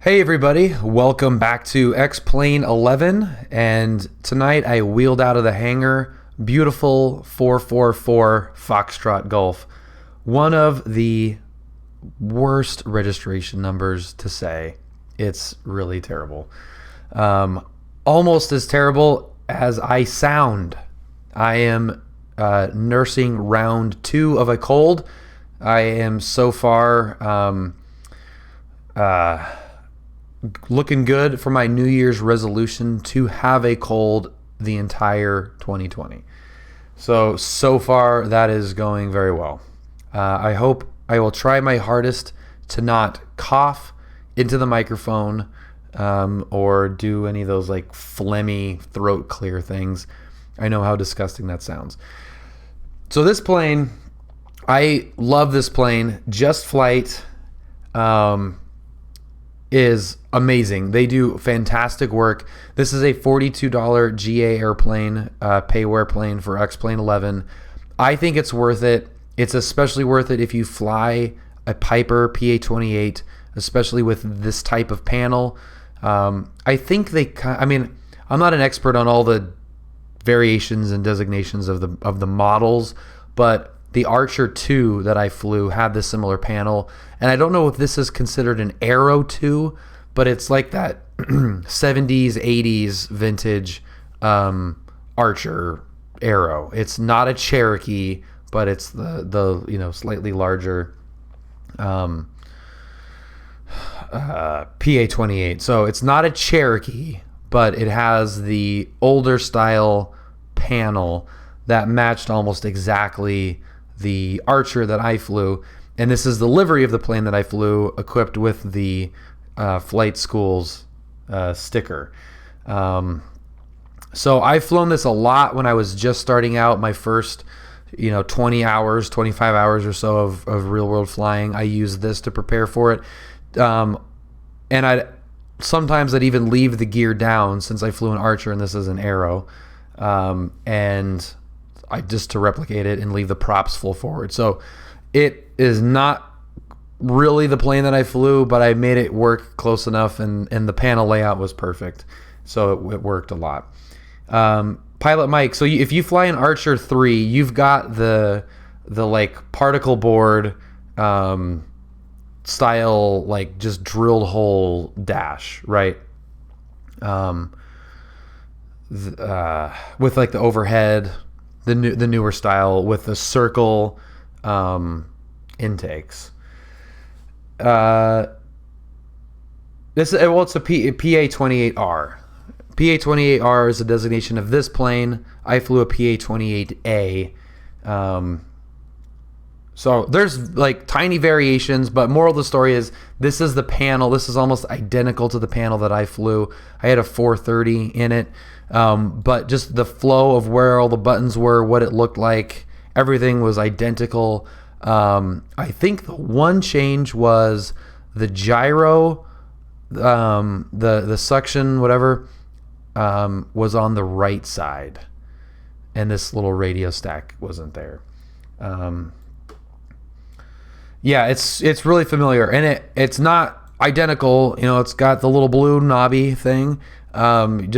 Hey everybody, welcome back to X-Plane 11, and tonight I wheeled out of the hangar beautiful 444 Foxtrot Golf. One of the worst registration numbers to say. It's really terrible. Almost as terrible as I sound. I am nursing round 2 of a cold. I am so far looking good for my New Year's resolution to have a cold the entire 2020. So far that is going very well. I hope I will try my hardest to not cough into the microphone or do any of those like phlegmy throat clear things. I know how disgusting that sounds. So this plane, I love this plane. JustFlight is amazing. They do fantastic work. This is a $42 GA airplane, payware plane for X-Plane 11. I think it's worth it. It's especially worth it if you fly a Piper PA28, especially with this type of panel. I think I'm not an expert on all the variations and designations of the models, but the Archer 2 that I flew had this similar panel, and I don't know if this is considered an Aero 2, but it's like that 70s, 80s vintage Archer Aero. It's not a Cherokee, but it's the slightly larger PA28. So it's not a Cherokee, but it has the older style panel that matched almost exactly the Archer that I flew, and this is the livery of the plane that I flew, equipped with the flight school's sticker. So I've flown this a lot when I was just starting out. My first 20 hours, 25 hours or so of real world flying, I used this to prepare for it. And I'd even leave the gear down, since I flew an Archer and this is an Aero, and I just to replicate it and leave the props full forward. So it is not really the plane that I flew, but I made it work close enough, and the panel layout was perfect, so it worked a lot. Pilot Mike, so if you fly an Archer 3, you've got the like particle board style, like just drilled hole dash, right? With like the overhead, the newer style with the circle intakes. It's a PA28R. PA28R is a designation of this plane. I flew a PA28A. So there's like tiny variations, but moral of the story is this is the panel. This is almost identical to the panel that I flew. I had a 430 in it, but just the flow of where all the buttons were, what it looked like, everything was identical. I think the one change was the gyro, the suction, whatever, was on the right side, and this little radio stack wasn't there. Yeah, it's really familiar, and it's not identical. It's got the little blue knobby thing, and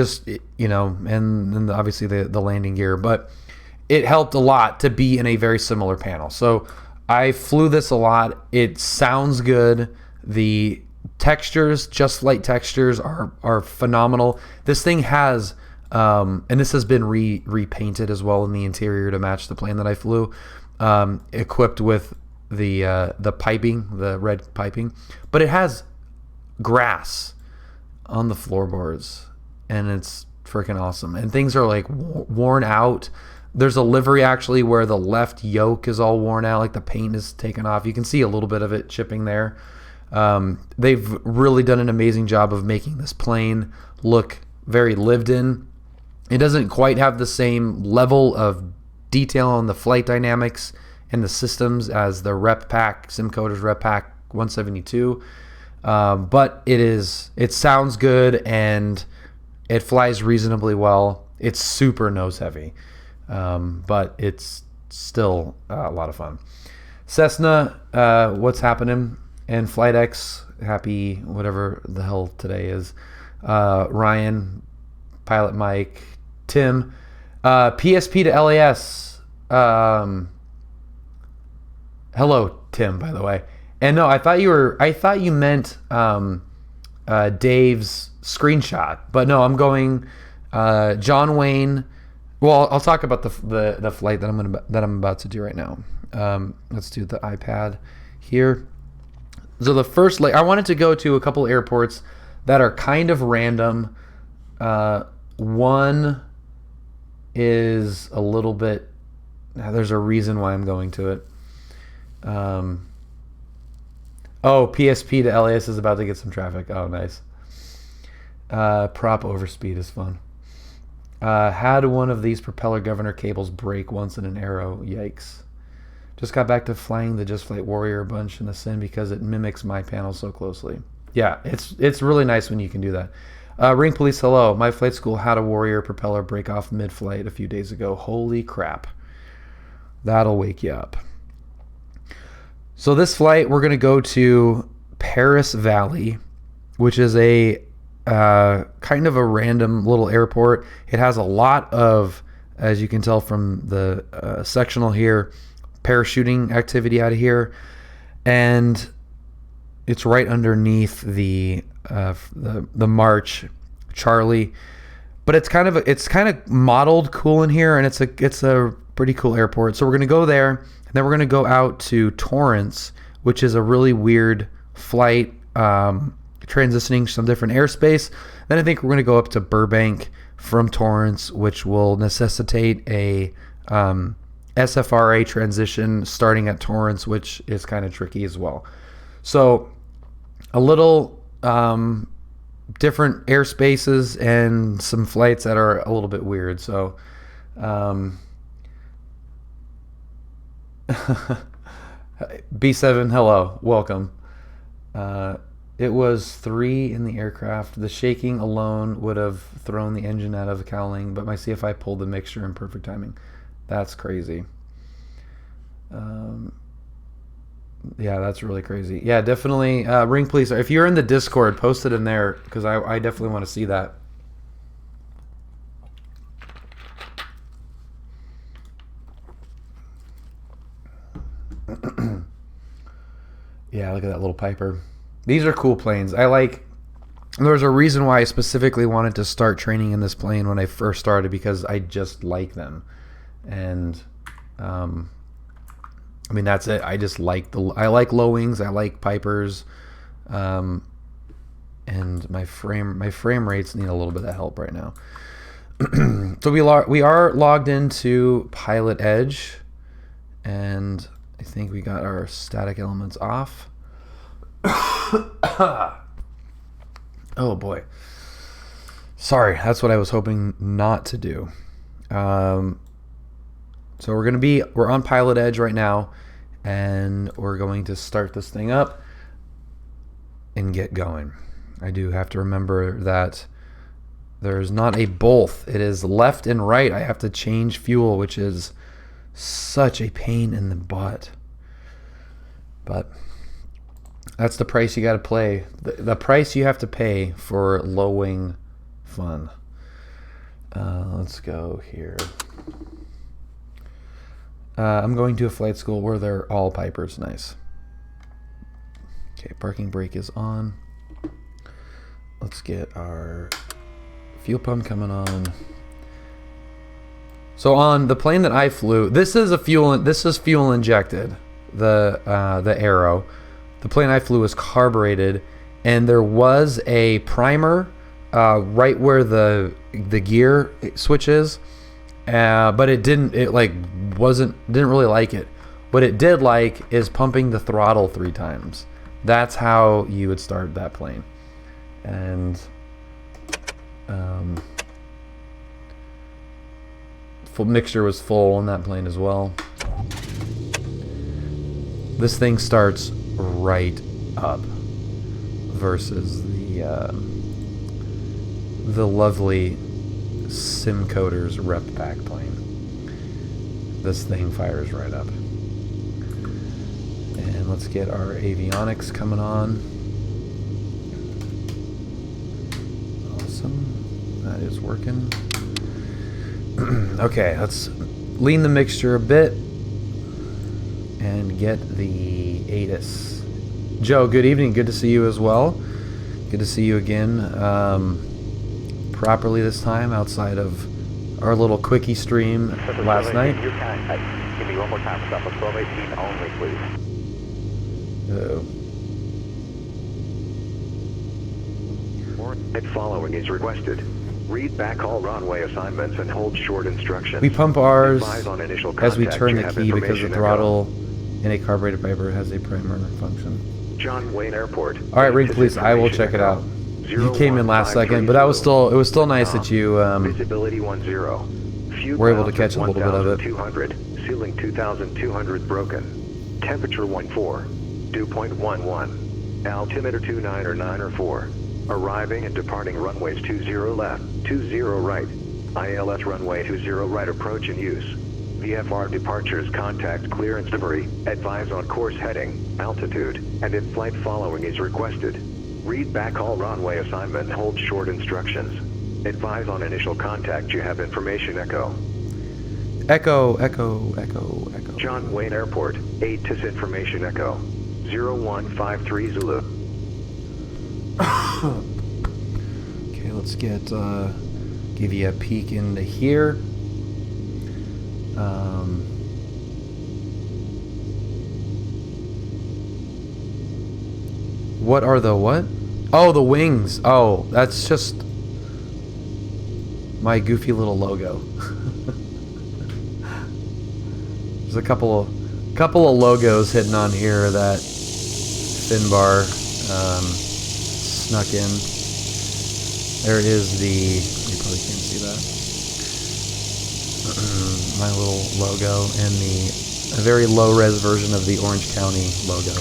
obviously the landing gear, but it helped a lot to be in a very similar panel. So I flew this a lot. It sounds good. The textures, JustFlight textures, are phenomenal. This thing has, and this has been repainted as well in the interior to match the plane that I flew, equipped with the piping, the red piping, but it has grass on the floorboards, and it's freaking awesome. And things are like worn out. There's a livery actually where the left yoke is all worn out, like the paint is taken off. You can see a little bit of it chipping there. They've really done an amazing job of making this plane look very lived in. It doesn't quite have the same level of detail on the flight dynamics and the systems as the Rep Pack, SimCoder's Rep Pack 172, but it sounds good and it flies reasonably well. It's super nose heavy, but it's still a lot of fun. Cessna, what's happening? And FlightX Happy whatever the hell today is. Ryan, Pilot Mike, Tim, PSP to LAS. Hello, Tim, by the way. And no, I thought you meant Dave's screenshot, but no, I'm going John Wayne. Well, I'll talk about the flight that I'm about to do right now. Let's do the iPad here. So the first I wanted to go to a couple airports that are kind of random. One is a little bit. There's a reason why I'm going to it. PSP to LAS is about to get some traffic. Oh, nice. Prop overspeed is fun. Had one of these propeller governor cables break once in an Aero. Yikes. Just got back to flying the JustFlight Warrior a bunch in the sim because it mimics my panel so closely. Yeah, it's really nice when you can do that. Ring Police, hello. My flight school had a Warrior propeller break off mid-flight a few days ago. Holy crap. That'll wake you up. So this flight, we're going to go to Paris Valley, which is a kind of a random little airport. It has a lot of, as you can tell from the sectional here, parachuting activity out of here, and it's right underneath the March Charlie, but it's kind of modeled cool in here, and it's a pretty cool airport. So we're gonna go there, and then we're gonna go out to Torrance, which is a really weird flight, transitioning some different airspace. Then I think we're gonna go up to Burbank from Torrance, which will necessitate a SFRA transition starting at Torrance, which is kind of tricky as well. So a little different airspaces and some flights that are a little bit weird. So B7, hello, welcome. It was 3 in the aircraft. The shaking alone would have thrown the engine out of the cowling, but my CFI pulled the mixture in perfect timing. That's crazy. Yeah, that's really crazy. Yeah, definitely. Ring Police, if you're in the Discord, post it in there, because I definitely want to see that. Yeah, look at that little Piper. These are cool planes. There's a reason why I specifically wanted to start training in this plane when I first started, because I just like them. And I mean, that's it. I just like I like low wings. I like Pipers, and my frame rates need a little bit of help right now. So we are logged into PilotEdge, and I think we got our static elements off. Oh boy, sorry. That's what I was hoping not to do. So we're on PilotEdge right now, and we're going to start this thing up and get going. I do have to remember that there's not a both. It is left and right. I have to change fuel, which is such a pain in the butt. But that's the price you got to pay. The price you have to pay for low wing fun. Let's go here. I'm going to a flight school where they're all Pipers. Nice. Okay, parking brake is on. Let's get our fuel pump coming on. So on the plane that I flew, this is fuel injected. The Aero. The plane I flew was carbureted, and there was a primer right where the gear switch is. But it didn't really like it. What it did like is pumping the throttle 3 times. That's how you would start that plane. And full mixture was full on that plane as well. This thing starts right up versus the lovely Simcoders rep pack plane. This thing fires right up. And let's get our avionics coming on. is working. Okay, let's lean the mixture a bit and get the ATIS. Joe, good evening. Good to see you as well. Good to see you again. Properly this time, outside of our little quickie stream last night. Give me one more time. Stop at 1218 only, please. Following is requested. Read back all runway assignments and hold short instructions. We pump ours on as we turn the key because the throttle in a carbureted Viper has a primer function. John Wayne Airport. All right, Ring Police, I will check it out. You came in last second, but that was still, it was still nice that you visibility 10. were able to catch a little bit of it. 200, ceiling 2,200 broken. Temperature 14, dew point 11, altimeter 29 or 9 or 4. Arriving and departing runways 20 left, 20 right, ILS runway 20 right approach in use. VFR departures, contact clearance debris, advise on course heading, altitude, and in flight following is requested. Read back all runway assignment, hold short instructions. Advise on initial contact, you have information echo. Echo, echo, echo, echo. John Wayne Airport, ATIS information echo, 0153 Zulu. Okay, let's get, give you a peek into here. What are the what? Oh, the wings. Oh, that's just my goofy little logo. There's a couple of logos hidden on here that Finbar snuck in. There is the, you probably can't see that. My little logo and a very low-res version of the Orange County logo.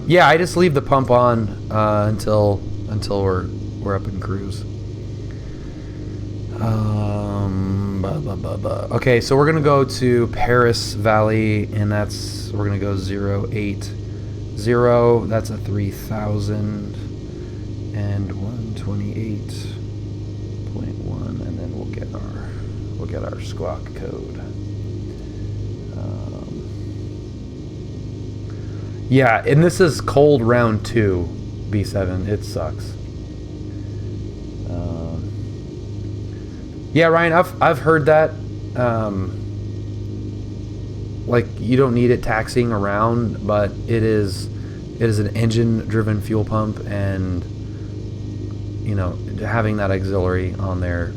Yeah, I just leave the pump on until we're up in cruise. Okay, so we're gonna go to Paris Valley, and we're gonna go 080. That's a 3,000 and 128.1, and then we'll get our squawk code. Yeah, and this is cold round 2, B7. It sucks. Yeah, Ryan, I've heard that. Like, you don't need it taxiing around, but it is an engine-driven fuel pump, and you know, having that auxiliary on there.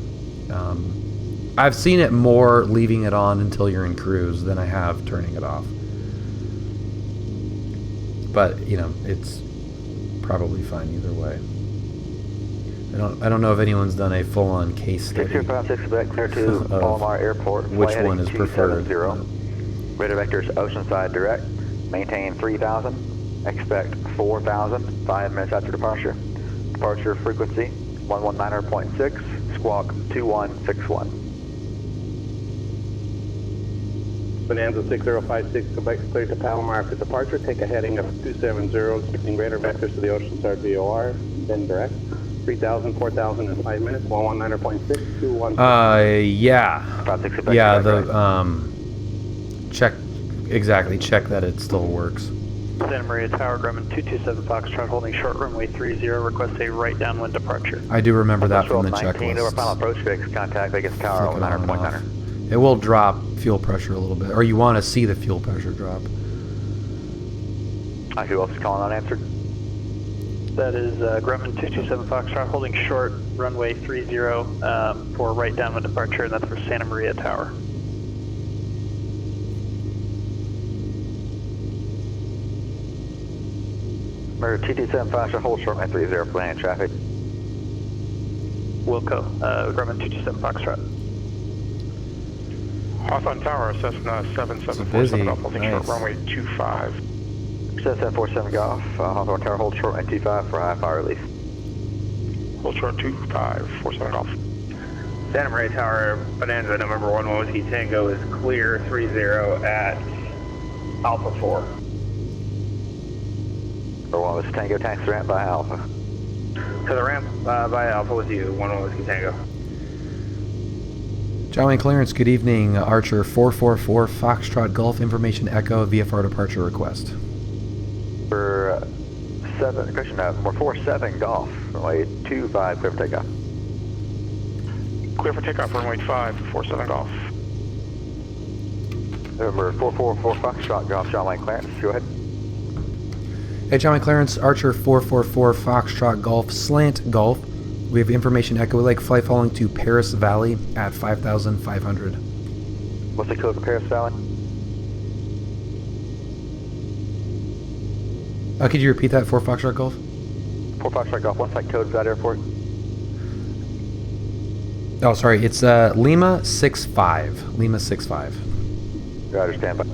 I've seen it more leaving it on until you're in cruise than I have turning it off. But you know, it's probably fine either way. I don't know if anyone's done a full-on case study 6256 clear to Palomar Airport. Which one is preferred. Radar vectors Oceanside direct. Maintain 3,000. Expect 4,000. 5 minutes after departure. Departure frequency 119.6. Squawk 2161. Bonanza 6056, Quebec cleared to Palomar after departure. Take a heading of 270, expecting radar vectors to the Oceanside VOR, then direct. 3,000, 4,000 in 5 minutes, 119.6, 21. Yeah. Yeah, the, check that it still works. Santa Maria Tower, Grumman 227 Foxtrot, holding short runway 30, request a right downwind departure. I do remember that from the 19 checklist. over final approach fix, contact Vegas Tower, 100.9. It will drop fuel pressure a little bit, or you want to see the fuel pressure drop. Who else is calling unanswered? That is Grumman 227 Foxtrot, holding short runway 30 for right downwind departure, and that's for Santa Maria Tower. Remember, T27 Foxtrot, hold short runway 30, planning traffic. Wilco, Grumman 227 Foxtrot. Hawthorne Tower, Cessna 7747 Golf, holding short runway 25. Cessna 47 Golf, Hawthorne Tower, hold short runway 25 for high fire release. Hold short 2547 Golf. Santa Maria Tower, Bonanza November 1 Whiskey Tango is clear 30 at Alpha 4. Number 1 was Tango, taxi ramp by Alpha. To the ramp by Alpha with you, 1 Whiskey Tango. John Wayne Clearance, good evening. Archer 444 Foxtrot Golf Information Echo VFR departure request. For 47 Golf, runway 25, clear for takeoff. Clear for takeoff, runway 5, 47 Golf. Number 444 Foxtrot Golf, John Wayne Clearance, go ahead. Hey, John Wayne Clearance, Archer 444 Foxtrot Golf Slant Golf. We have information Echo Lake flight following to Paris Valley at 5,500. What's the code for Paris Valley? Could you repeat that for Foxtrot Golf? 4 Foxtrot Golf, what's that code for that airport? Oh, sorry, it's Lima 65. Lima 65. Roger, stand by.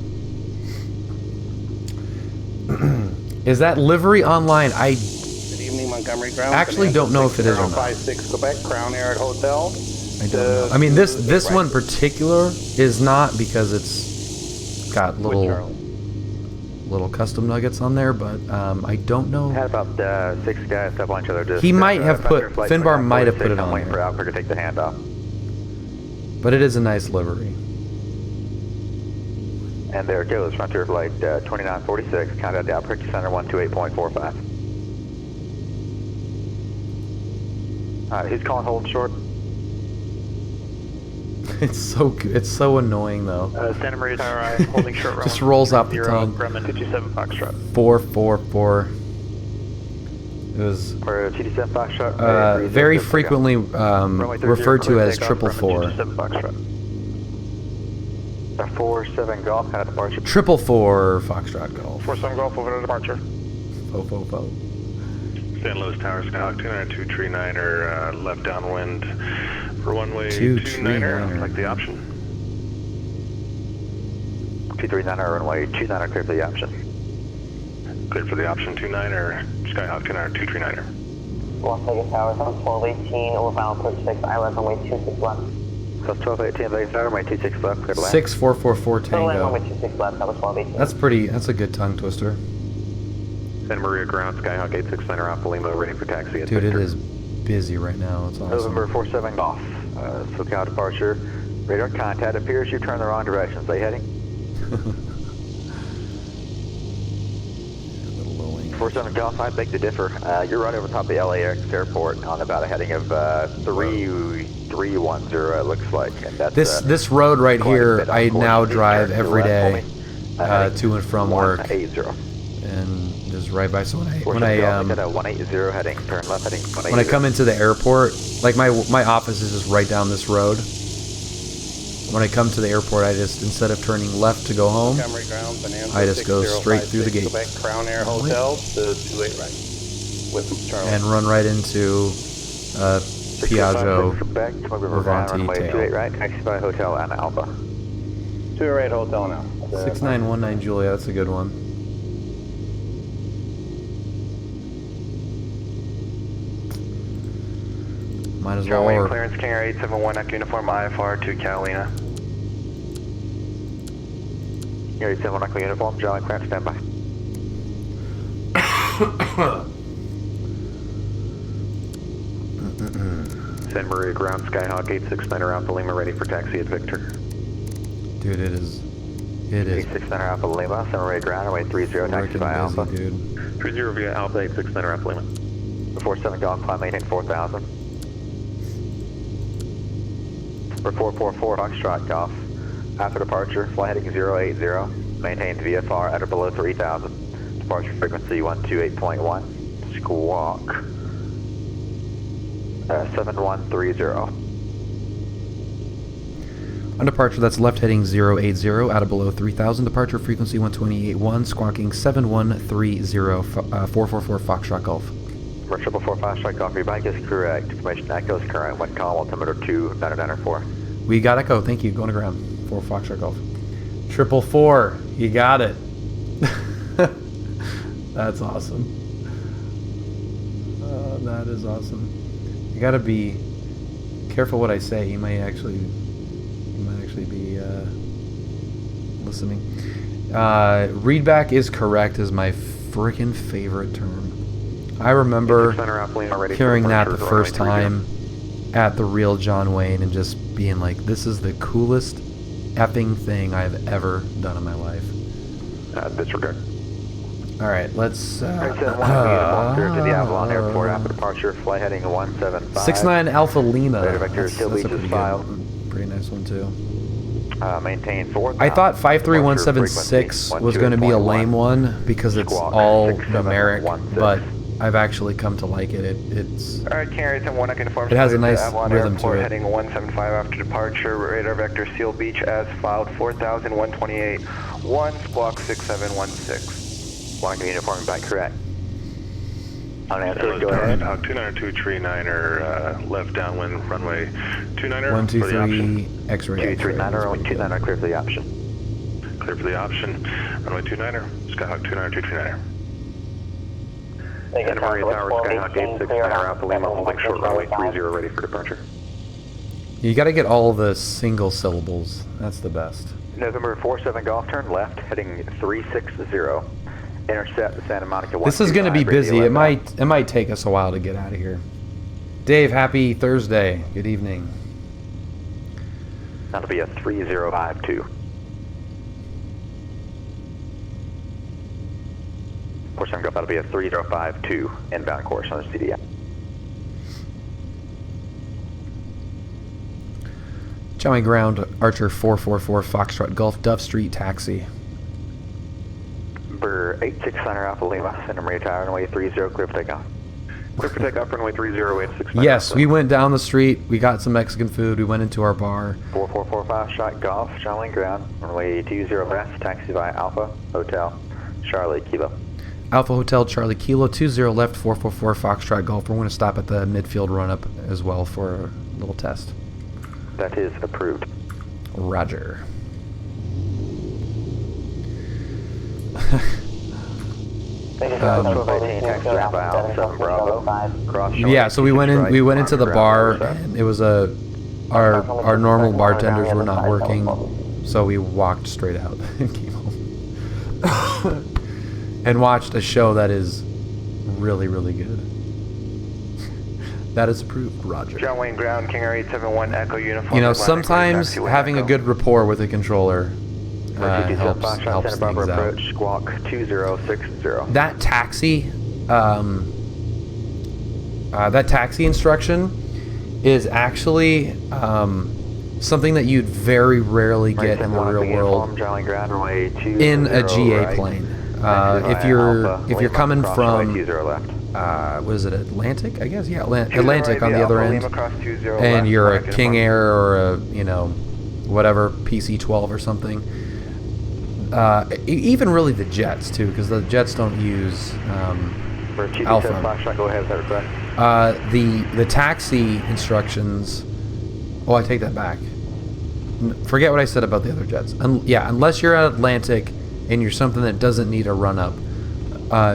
Is that livery online? I Good evening, Montgomery Ground. actually don't know if it is or not. 56 Quebec, Crown Air at Hotel. I don't know. I mean, this one particular is not because it's got little custom nuggets on there, but I don't know. Had about 6 guys step on each other. He might have put, Finbar might have put it on waiting for there. Alpha to take the handoff. But it is a nice livery. And there it goes, Frontier Flight 2946, countdown to Albuquerque Center 128.45. Who's calling hold short? It's so annoying though. Santa Maria Tower, holding short runway. Just rolls off the 0, tongue. Grumman 227 Foxtrot. 444. It was For TD7 Foxtrot. very frequently referred to as 444. 227 Foxtrot. 47 Golf, kind of departure. 444 Foxtrot Golf. 47 Golf, over to departure. Fo. San Luis Tower, Skyhawk 29239er, left downwind for runway 239er. like the option. 239er, runway 29er, clear for the option. Clear for the option 29er, Skyhawk 239er. Las Vegas Towers on 1218, over final approach 6, island runway 26 left. So it's 1218 Vegas Tower, runway 26 left, clear to land. 6444 Total land runway Tango. 26 left, that was 1218. That's a good tongue twister. Santa Maria Ground, Skyhawk 869er, Alpha Lima, ready for taxi. Dude, it is busy right now. It's November awesome. 47 Golf, SoCal departure. Radar contact appears you turn the wrong direction. Stay heading. 47 Golf, I beg to differ. You're right over top of the LAX airport on about a heading of 3310, it looks like. And that's, This road right quite a here, bit on I course. now Please drive turn to the every left day for me. to and from work, 180. and just right by. So when 47 Golf, got a 180 heading, turn left heading 180. when I come into the airport, like my office is just right down this road. When I come to the airport, I just, instead of turning left to go home, Montgomery Ground, Bonanza I just go straight through the 6056 gate. Quebec, Crown Air Hotel to 28 right. With Charlie. and run right into Piaggio. Quebec, Levante runway tail. 28 right, taxi by Hotel and Alpha. 28 Hotel now. 6919 Julia, that's a good one. Might as well. John Wayne Or, Clearance, King Air 871, Echo Uniform IFR to Catalina. Here, 87 Echo Uniform, John Clearance, stand by. Santa Maria Ground, Skyhawk 869er Alpha Lima, ready for taxi at Victor. dude, it is 869er Alpha Lima, Santa Maria Ground, runway 30, taxi by Alpha. freaking busy, dude. 30 via Alpha 869er Alpha Lima. 47 Golf, climb maintain 4000. For 444 Foxtrot Golf, after departure, fly heading 080, maintain VFR at or below 3000. Departure frequency 128.1, squawk 7130. On departure, that's left heading 080, out of below 3000. Departure frequency 128.1, squawking 7130, 444 Foxtrot Golf. For 444 Foxtrot Golf, your bike is correct. Information echoes current, wind calm, altimeter 299.4. We got Echo, thank you. Going to ground for Foxtrot Golf. 444, you got it. That's awesome. That is awesome. You gotta be careful what I say. You might actually be listening. Readback is correct is my freaking favorite term. I remember Center Alpha Lima ready for hearing that the departure, first runway 30. time at the real John Wayne and just being like, this is the coolest effing thing I've ever done in my life. Disregard. All right, let's... Right, 71, clear to the Avalon Airport after departure, flight heading 175. 69 Alpha Lima. Radar vector That's still a leads pretty as good filed. one. Pretty nice one, too. Maintain 4,000. I thought 53176 was going to be a lame one because it's all numeric, but I've actually come to like it. It's Alright, King Air 1, I can inform It has a you nice Avalon rhythm Airport, to it. heading 175 after departure, radar vector Seal Beach as filed, 4,128, 1, squawk 6716. Squawk uniform back correct. Unanswered, Go ahead. Hawk 292 tree 9er, left downwind, runway 29er. 1, 2, for the 3, X-ray. 239er, only 29er, clear for the option. option. Clear for the option. Runway 29er, Skyhawk 292 tree 9er. Santa Maria Tower, Skyhawk 86, Center Alpha Lima, holding short runway 30, ready for departure. You got to get all the single syllables. That's the best. November 47 Golf, turn left, heading 360. Intercept the Santa Monica 125. This is going to be busy. It 11. might take us a while to get out of here. Dave, happy Thursday. Good evening. That'll be a 3052. Course I'm going, that'll be a 3052 inbound course on the CDI. Joey Ground, Archer 444, Foxtrot Golf, Duff Street, taxi. Number 86 Center Alpha Lima, Santa Maria Tower, runway 30, clear for takeoff. Clear for takeoff, runway 30, 86. Yes, we went down the street. We got some Mexican food. We went into our bar. 4445 shot Golf, John Wayne Ground, runway 20 left, taxi via Alpha Hotel, Charlie Kilo. Alpha Hotel Charlie Kilo 20 left 444 Foxtrot Golf. We're going to stop at the midfield run-up as well for a little test. That is approved. Roger. Yeah, so we went into the bar, and it was our normal bartenders were not working, so we walked straight out and came home and watched a show that is really, really good. That is approved, Roger. John Wayne Ground, King Air 871, Echo Uniform. You know, Atlantic, sometimes taxi with having a Echo. good rapport with a controller helps Santa things Barbara out. approach, squawk 2060. That taxi instruction is actually something that you'd very rarely get in the real world in a GA plane. If you're coming from what is it, Atlantic? I guess, yeah, Atlantic on the other end, and you're a King Air or a whatever PC-12 or something. Even really the jets too, because the jets don't use Alpha. The taxi instructions. Oh, I take that back. Forget what I said about the other jets. Unless you're at Atlantic and you're something that doesn't need a run-up,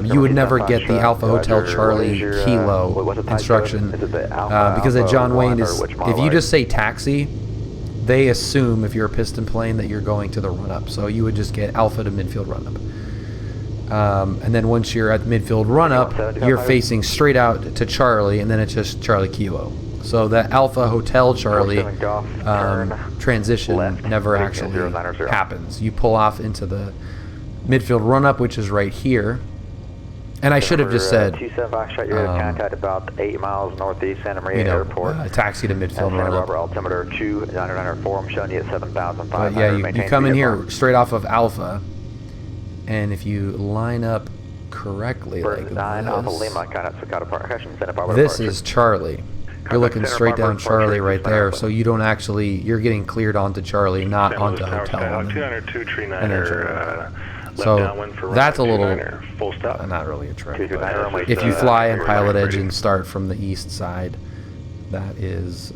you would never get the Alpha Hotel Charlie Kilo instruction because at John Wayne is if you just say taxi, they assume if you're a piston plane that you're going to the run-up. So you would just get Alpha to midfield run-up. And then once you're at the midfield run-up, you're facing straight out to Charlie, and then it's just Charlie Kilo. So that Alpha Hotel Charlie transition never actually happens. You pull off into the midfield run-up, which is right here. And I should have just said, about 8 miles northeast Santa Maria Airport. Taxi to midfield Santa run-up. Barbara altimeter 2994. I'm showing you at 7,500. But yeah, you come in here straight off of Alpha, and if you line up correctly like this is Charlie. You're looking straight down Charlie right there, so you don't actually, you're getting cleared onto Charlie, not onto Hotel. 202 tree 9er, so that's a little, full stop. not really a trick. But if you fly in PilotEdge and start from the east side, that is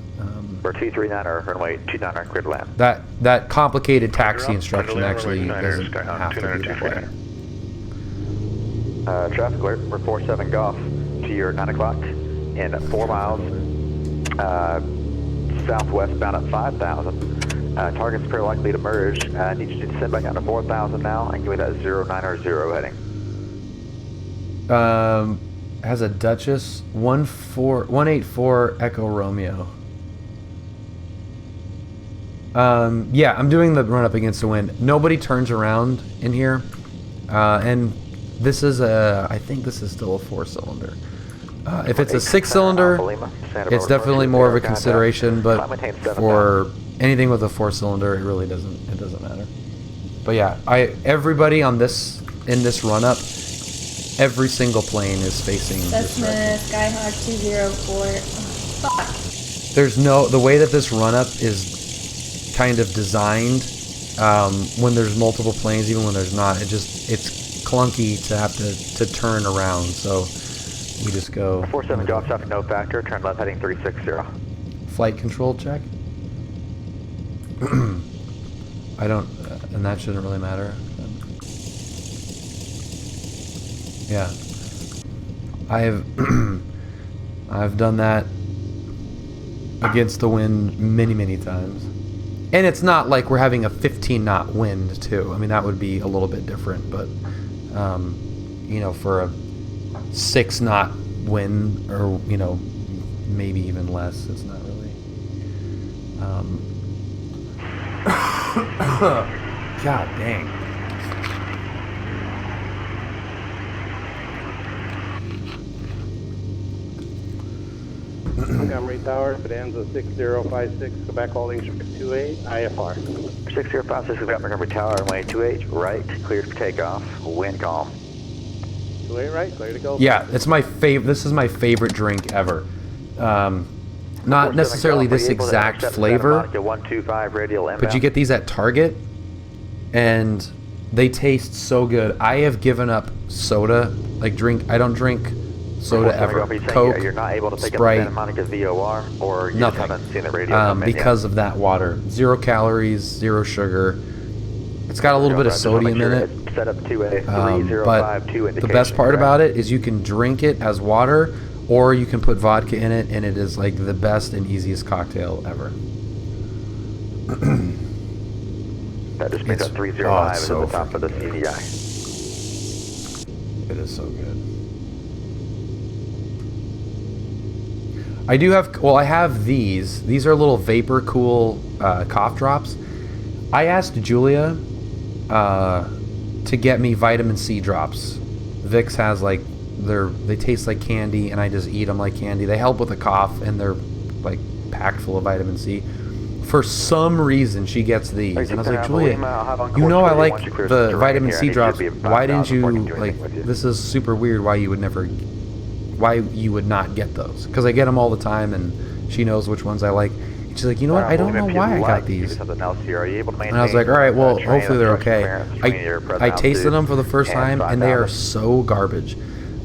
for 239er, runway 29er, clear to land. that complicated taxi instruction actually doesn't have to be that way. Traffic alert, we're 47 Golf to your 9 o'clock in 4 miles southwest bound at 5,000. Target's pretty likely to merge. Need you to descend back down to 4,000 now and give me that 090 heading. has a Duchess 184 Echo Romeo. Yeah, I'm doing the run up against the wind. Nobody turns around in here, and this is I think this is still a 4-cylinder. If it's a 6-cylinder, it's definitely more of a consideration, but for anything with a 4-cylinder, it really doesn't matter. But yeah, everybody in this run up, every single plane is facing this Cessna Skyhawk 204. Oh, fuck. There's the way that this run up is kind of designed, when there's multiple planes, even when there's not, it's clunky to have to turn around, so we just go 47 drops off, no factor, turn left heading 360. flight control check. I don't, and that shouldn't really matter. Yeah, I've done that against the wind many times. And it's not like we're having a 15-knot wind, too. I mean, that would be a little bit different, but, you know, for a 6-knot wind, or, you know, maybe even less, it's not really. God dang. Montgomery Tower, Bonanza 6056, Quebec holding 28, IFR. 6056, Quebec Montgomery Tower, runway 28, right, cleared for takeoff, wind calm. 28 right, clear to go. Yeah, it's my favorite. This is my favorite drink ever. Not necessarily this exact flavor, 125 radial inbound. but you get these at Target, and they taste so good. I have given up soda, like drink. I don't drink soda ever. Coke, you're not able to pick Sprite, up Santa Monica VOR, or you nothing. haven't seen the radio because of that water. 0 calories, 0 sugar. It's got a little bit of sodium in it. Set up to a But 3052 the best part about it is you can drink it as water, or you can put vodka in it, and it is like the best and easiest cocktail ever. That just brings up 305 it's is so at the top of the freaking CDI. It is so good. I do have, well, I have these. These are little Vapor Cool cough drops. I asked Julia to get me vitamin C drops. Vicks has like, they taste like candy, and I just eat them like candy. They help with a cough, and they're like packed full of vitamin C. For some reason, she gets these, and I was like, Julia, you know I like the vitamin C drops. Why didn't you, like, this is super weird why you would not get those? Because I get them all the time, and she knows which ones I like. And she's like, you know what, I don't know why I got these. And I was like, all right, well, hopefully they're okay. I tasted them for the first time, and they are so garbage.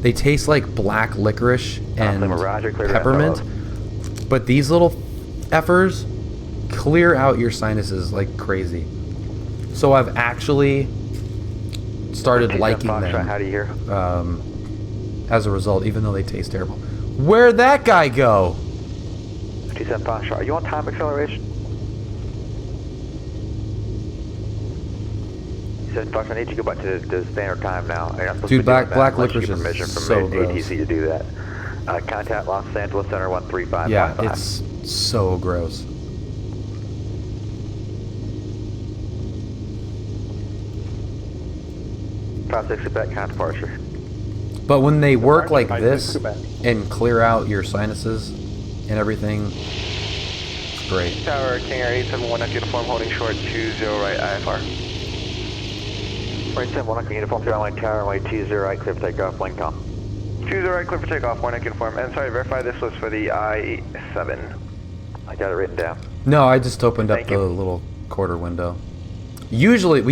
They taste like black licorice and peppermint, but these little effers clear out your sinuses like crazy. So I've actually started liking them as a result, even though they taste terrible. Where'd that guy go? 57 Foxtrot, are you on time acceleration? 57 Foxtrot, I need you to go back to the standard time now. Dude, black licorice is so gross. ATC to do that. Contact Los Angeles Center 13555. Yeah, it's so gross. Quebec count departure. But when they work like this and clear out your sinuses and everything, it's great. Tower, King Air 871 uniform holding short 20 right IFR. 871 uniform, runway tower, runway 20 right, clear for takeoff, wind calm. 20 right, clear for takeoff, 1 uniform. And sorry, verify this was for the I-7. I got it written down. No, I just opened up the little quarter window. We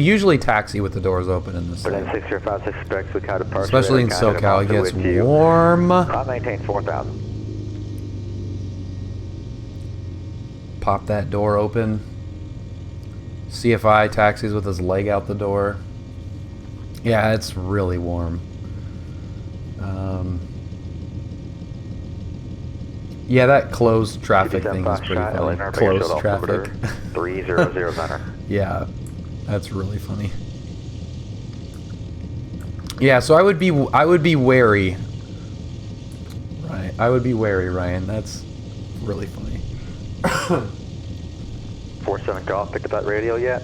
usually taxi with the doors open in this thing. 6056 specs, we count departure. Especially in SoCal, it gets warm. I maintain 4,000. Pop that door open. CFI taxis with his leg out the door. Yeah, it's really warm. Yeah, that closed traffic thing is pretty funny. Closed traffic. 300 center. Yeah, that's really funny. Yeah, so I would be wary I would be wary, Ryan. That's really funny. 47 Golf, picked up that radio yet?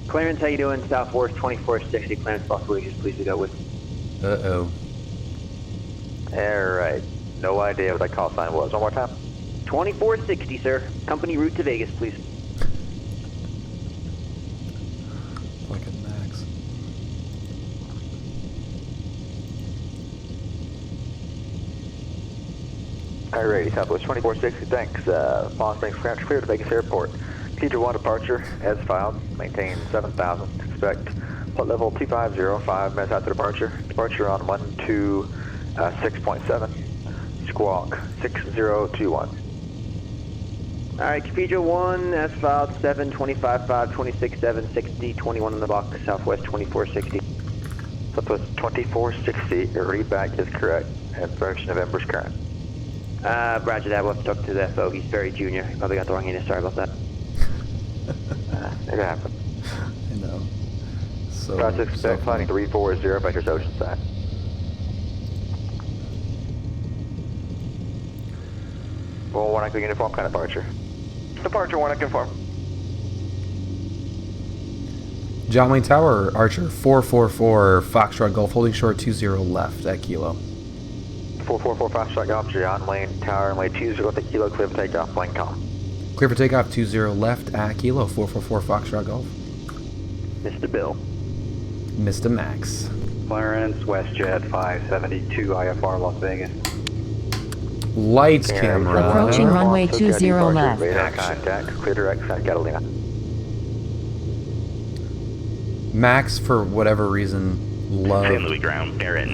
Clarence, how you doing? Southwest 2460, Clarence, Los Vegas, please to go with. Uh-oh. Alright. No idea what that call sign was. One more time. 2460, sir. Company route to Vegas, please. Fucking Max. Alrighty, Southwest 2460, thanks. Palm Springs Ranch clear to Vegas Airport. Procedure 1 departure, as filed. Maintain 7,000. Expect flight level 250, 5 minutes after departure. Departure on 126.7. Squawk 6021. Alright, Cathedral 1, as filed, 7, 25, 5, 26, 7, 60, 21 on the block, Southwest 2460. Southwest 2460, your readback is correct. Information November is current. Roger that, we'll have to talk to the FO, he's very junior. Probably got the wrong unit, sorry about that. It happened. I know. So, Process expect flighting 340, Vector's Oceanside. Well, 1 echo uniform, kind of departure. Departure 1, I confirm. John Wayne Tower, Archer 444, Foxtrot Golf, holding short 20 left at Kilo. 444 Foxtrot Golf, John Wayne Tower, runway 20 at the Kilo, clear for takeoff, plane com. Clear for takeoff 20 left at Kilo, 444 Foxtrot Golf. Mr. Bill. Mr. Max. Clarence, WestJet 572 IFR Las Vegas. Lights camera. Approaching runway 20 left. Radar contact, clear direct Santa Catalina. Max, for whatever reason, loved San Luis ground, Aaron.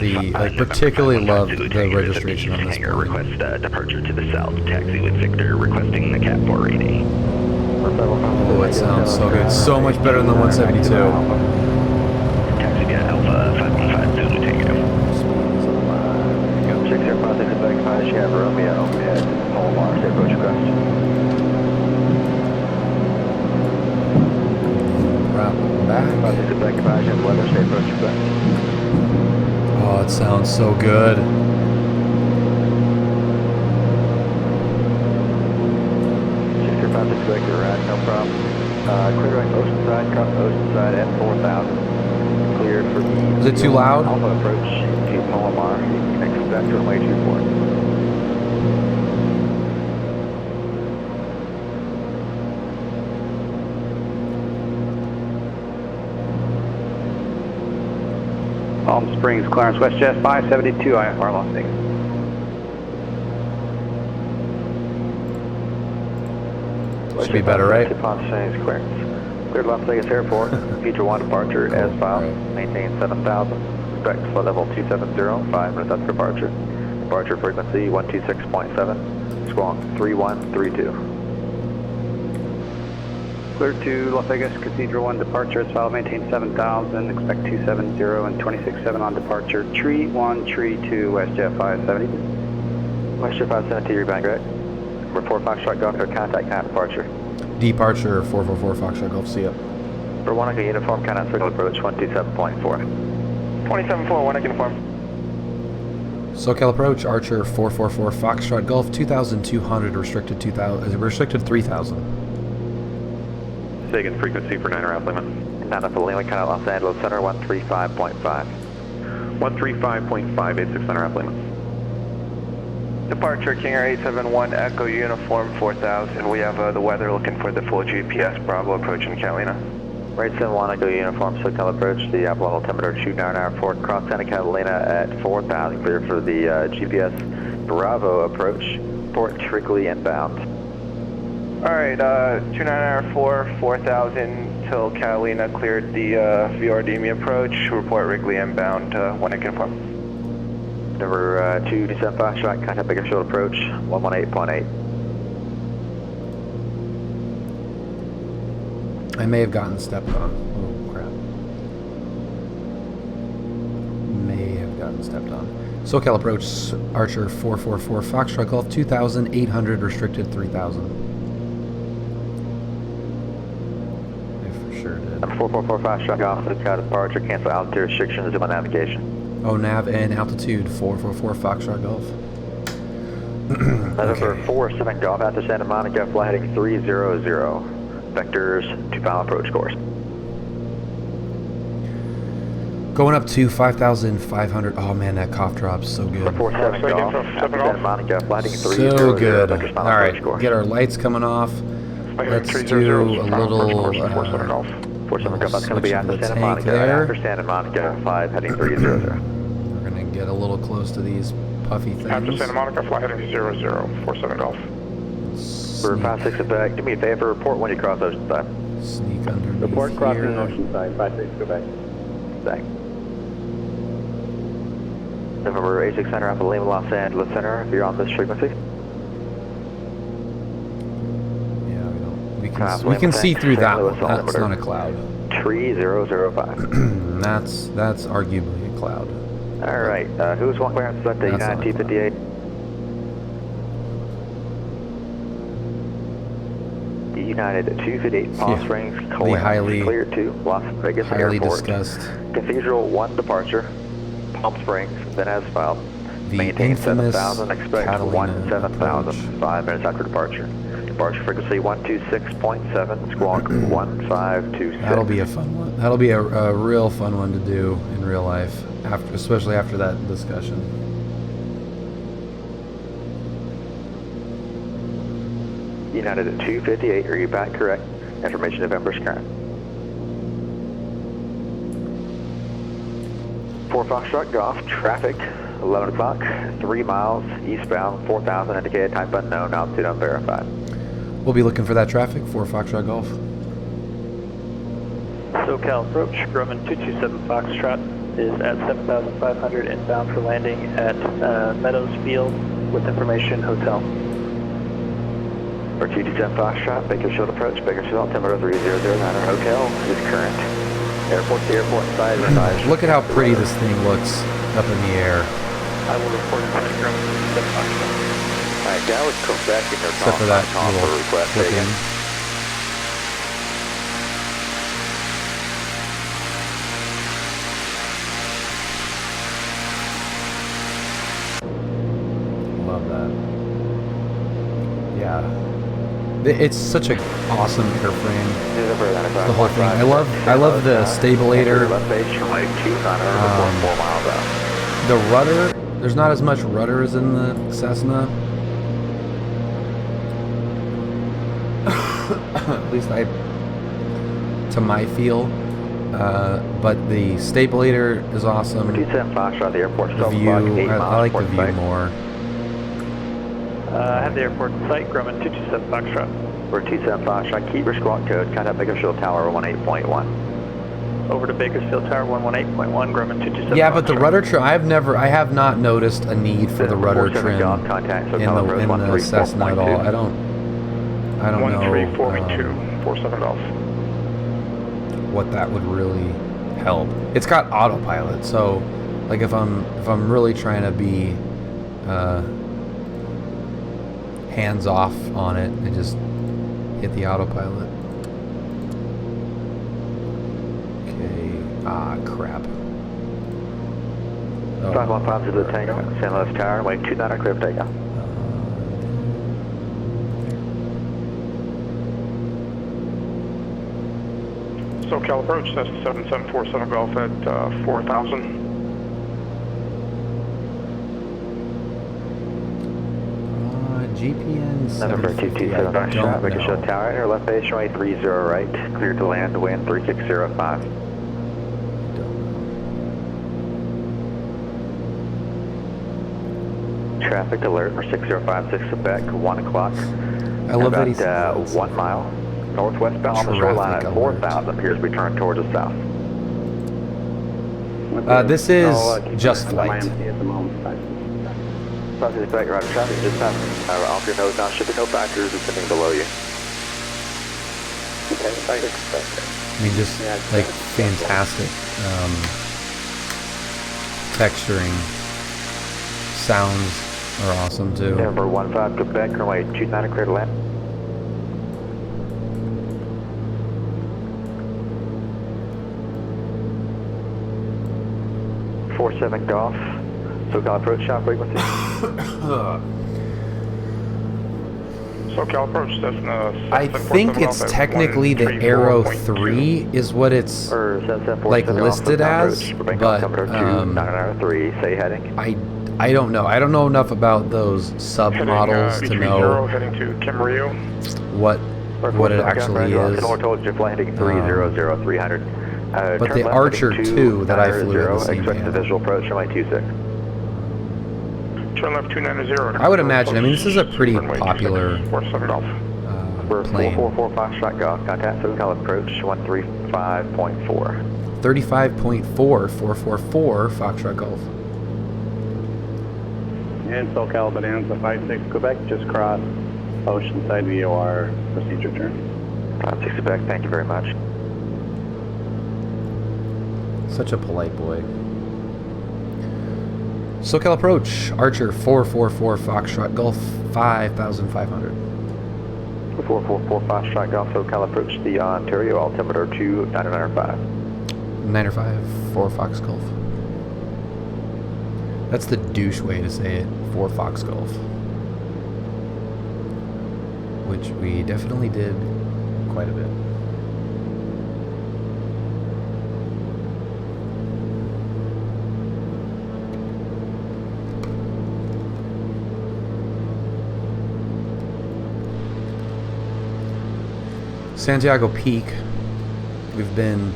particularly loved the registration on this hangar. plane. Request departure to the south. Taxi with Victor, requesting the Cat 4 rating. Oh, it sounds so good. So much better than the 172. Taxi via Alpha 515 Zulu Tango. 6056 back, you have Romeo at Palomar, state approach request. Wrap back. 56 back, you have weather, state approach request. Oh, it sounds so good. 6056 back, you're right, no problem. Clear right Oceanside, cross Oceanside at 4,000. Cleared for the... Is it too loud? Alpha approach to Palomar. Expect runway 24. Palm Springs, Clarence, WestJet 572 IFR Las Vegas. Should be better, right? Palm Springs, clearance. Cleared Las Vegas Airport. Feature 1 departure as filed. Maintain 7,000. Expect flight level 270, 5 minutes after departure. Departure frequency 126.7. Squawk 3132. Clear to Las Vegas, Cathedral 1 departure as filed, maintain 7,000, expect 270 and 26.7 on departure. Tree 1, Tree 2, WestJet 570. WestJet 570, you're back, right? Report Foxtrot Golf, no contact, kind of departure. Departure 444 Foxtrot Golf, see ya. For 1 echo uniform, kind of signal approach 127.4. 27.4, 1 echo uniform. SoCal approach, Archer 444 Foxtrot Golf, 2,200, restricted 3,000. Vegas frequency for 9 around limit. 9 up Lima, kind of Los Angeles Center, 135.5. 135.5, 869 around limit. Departure King Air 871 Echo Uniform 4000. We have the weather looking for the full GPS Bravo approaching Catalina. Right 71 Echo Uniform, SoCal approach, the Apple altimeter 2994, cross Santa Catalina at 4,000, clear for the GPS Bravo approach, Port Trickley inbound. Alright, 2994, 4000 till Catalina cleared the VRDME approach. Report Wrigley inbound, 1 echo uniform. Number 2, descent Foxtrot, contact Bakersfield approach, 118.8. I may have gotten stepped on. Oh, crap. May have gotten stepped on. SoCal approach, Archer 444 Foxtrot Golf, 2,800, restricted 3,000. I for sure did. Number 444 Foxtrot Golf, SoCal departure, cancel altitude restrictions, zoom on navigation. Oh, nav and altitude 444 Foxtrot Golf. November 47 Golf, after Santa Monica, flight heading 300. Vectors to final approach course. Going up to 5,500. Oh man, that cough drop's so good. 47 Golf, after Santa Monica, flight heading 300. So good. Vectors final All right, approach course. get our lights coming off. Let's do a little 47 Golf, that's going to be after Santa Monica. There. After Santa Monica, flight heading 300. We're gonna get a little close to these puffy things. After Santa Monica, flight heading 00, 47 Golf. For 56 Quebec, do me a favor, report when you cross Oceanside. Sneak underneath Report crossing here. Oceanside, 56 Quebec. Thanks. November 86 Center, Alpha Lima, Los Angeles Center, if you're on this frequency. Yeah, we can see through that one. That's not a cloud. 3005. That's arguably a cloud. All right, who's one clearance at the United T58? United 258 Palm Springs, clear to Las Vegas Airport. Discussed. Cathedral 1 departure, Palm Springs, then as filed. The Maintain infamous 7,000, expect Catalina 17,000, 5 minutes after departure. Departure frequency 126.7, squawk 1526. That'll be a fun one. That'll be a real fun one to do in real life, especially after that discussion. United at 258, are you back correct? Information November's current. 4 Foxtrot Golf, traffic, 11 o'clock, 3 miles, eastbound, 4,000, indicated type unknown, altitude unverified. We'll be looking for that traffic for Foxtrot Golf. SoCal approach, Grumman 227 Foxtrot is at 7,500 inbound for landing at Meadows Field with information hotel. For 227 Foxtrot, Bakersfield approach, Bakersfield, altimeter 3009, hotel is current. Airport to airport, size and size. Look at how pretty this thing looks up in the air. I will report it to Grumman 227 Foxtrot. Alright, that was Quebec in your Except for that little request. clip in. Love that. Yeah. It's such an awesome airframe. The whole thing. I love the stabilator. The rudder. There's not as much rudder as in the Cessna. At least to my feel. But the stabilator is awesome. The view. I like the view more. I have the airport in sight, Grumman 227 Foxtrot. We're 27 Foxtrot, keep your squawk code, contact Bakersfield Tower 18.1. Over to Bakersfield Tower 118.1, Grumman 227 Yeah, but the rudder trim, I have not noticed a need for the rudder trim in the Cessna at all. I don't know 47 Golf. what that would really help. It's got autopilot, so like if I'm really trying to be hands off on it and just hit the autopilot. Okay. Ah, crap. Oh, 515 to the tango, San Luis Tower, wait 29 clear for takeoff. SoCal approach, that's 7747 Golf at 4,000. GPN November 227 Foxtrot, Bakersfield Tower, enter left base, runway 30 right, clear to land, wind 3605. Traffic alert for 6056 Quebec, 1 o'clock. I love that he's 1 mile. Northwestbound on the shoreline at 4,000, appears to be turned towards the south. This is JustFlight. Southeast Quebec, right traffic, just passing off your nose now, shipping no factors, descending below you. I mean, just like fantastic texturing. Sounds are awesome too. November 15 Quebec, runway 29 clear to land. 447 Golf, SoCal approach shop frequency. SoCal approach, Cessna I think it's technically the Arrow 3 is what it's like listed as, but 993, say heading. I don't know. I don't know enough about those submodels to know heading to Camarillo. what it actually is. Told you flight heading 300 300. But the Archer 2 that I flew at the same expect the time. visual approach from my 26. Turn left 290. I would imagine. I mean, this is a pretty popular We're plane. 444 Foxtrot Golf, contact SoCal approach 135.4. 35.4, 444 Foxtrot Golf. And SoCal Bonanza 56 Quebec, just crossed Oceanside VOR, procedure turn. 56 Quebec, thank you very much. Such a polite boy. SoCal approach, Archer 444 Foxtrot Golf 5,500. 444 Foxtrot Golf, SoCal approach the Ontario altimeter 2995. 905 4 Fox Golf. That's the douche way to say it, 4 Fox Golf. Which we definitely did quite a bit. Santiago Peak, we've been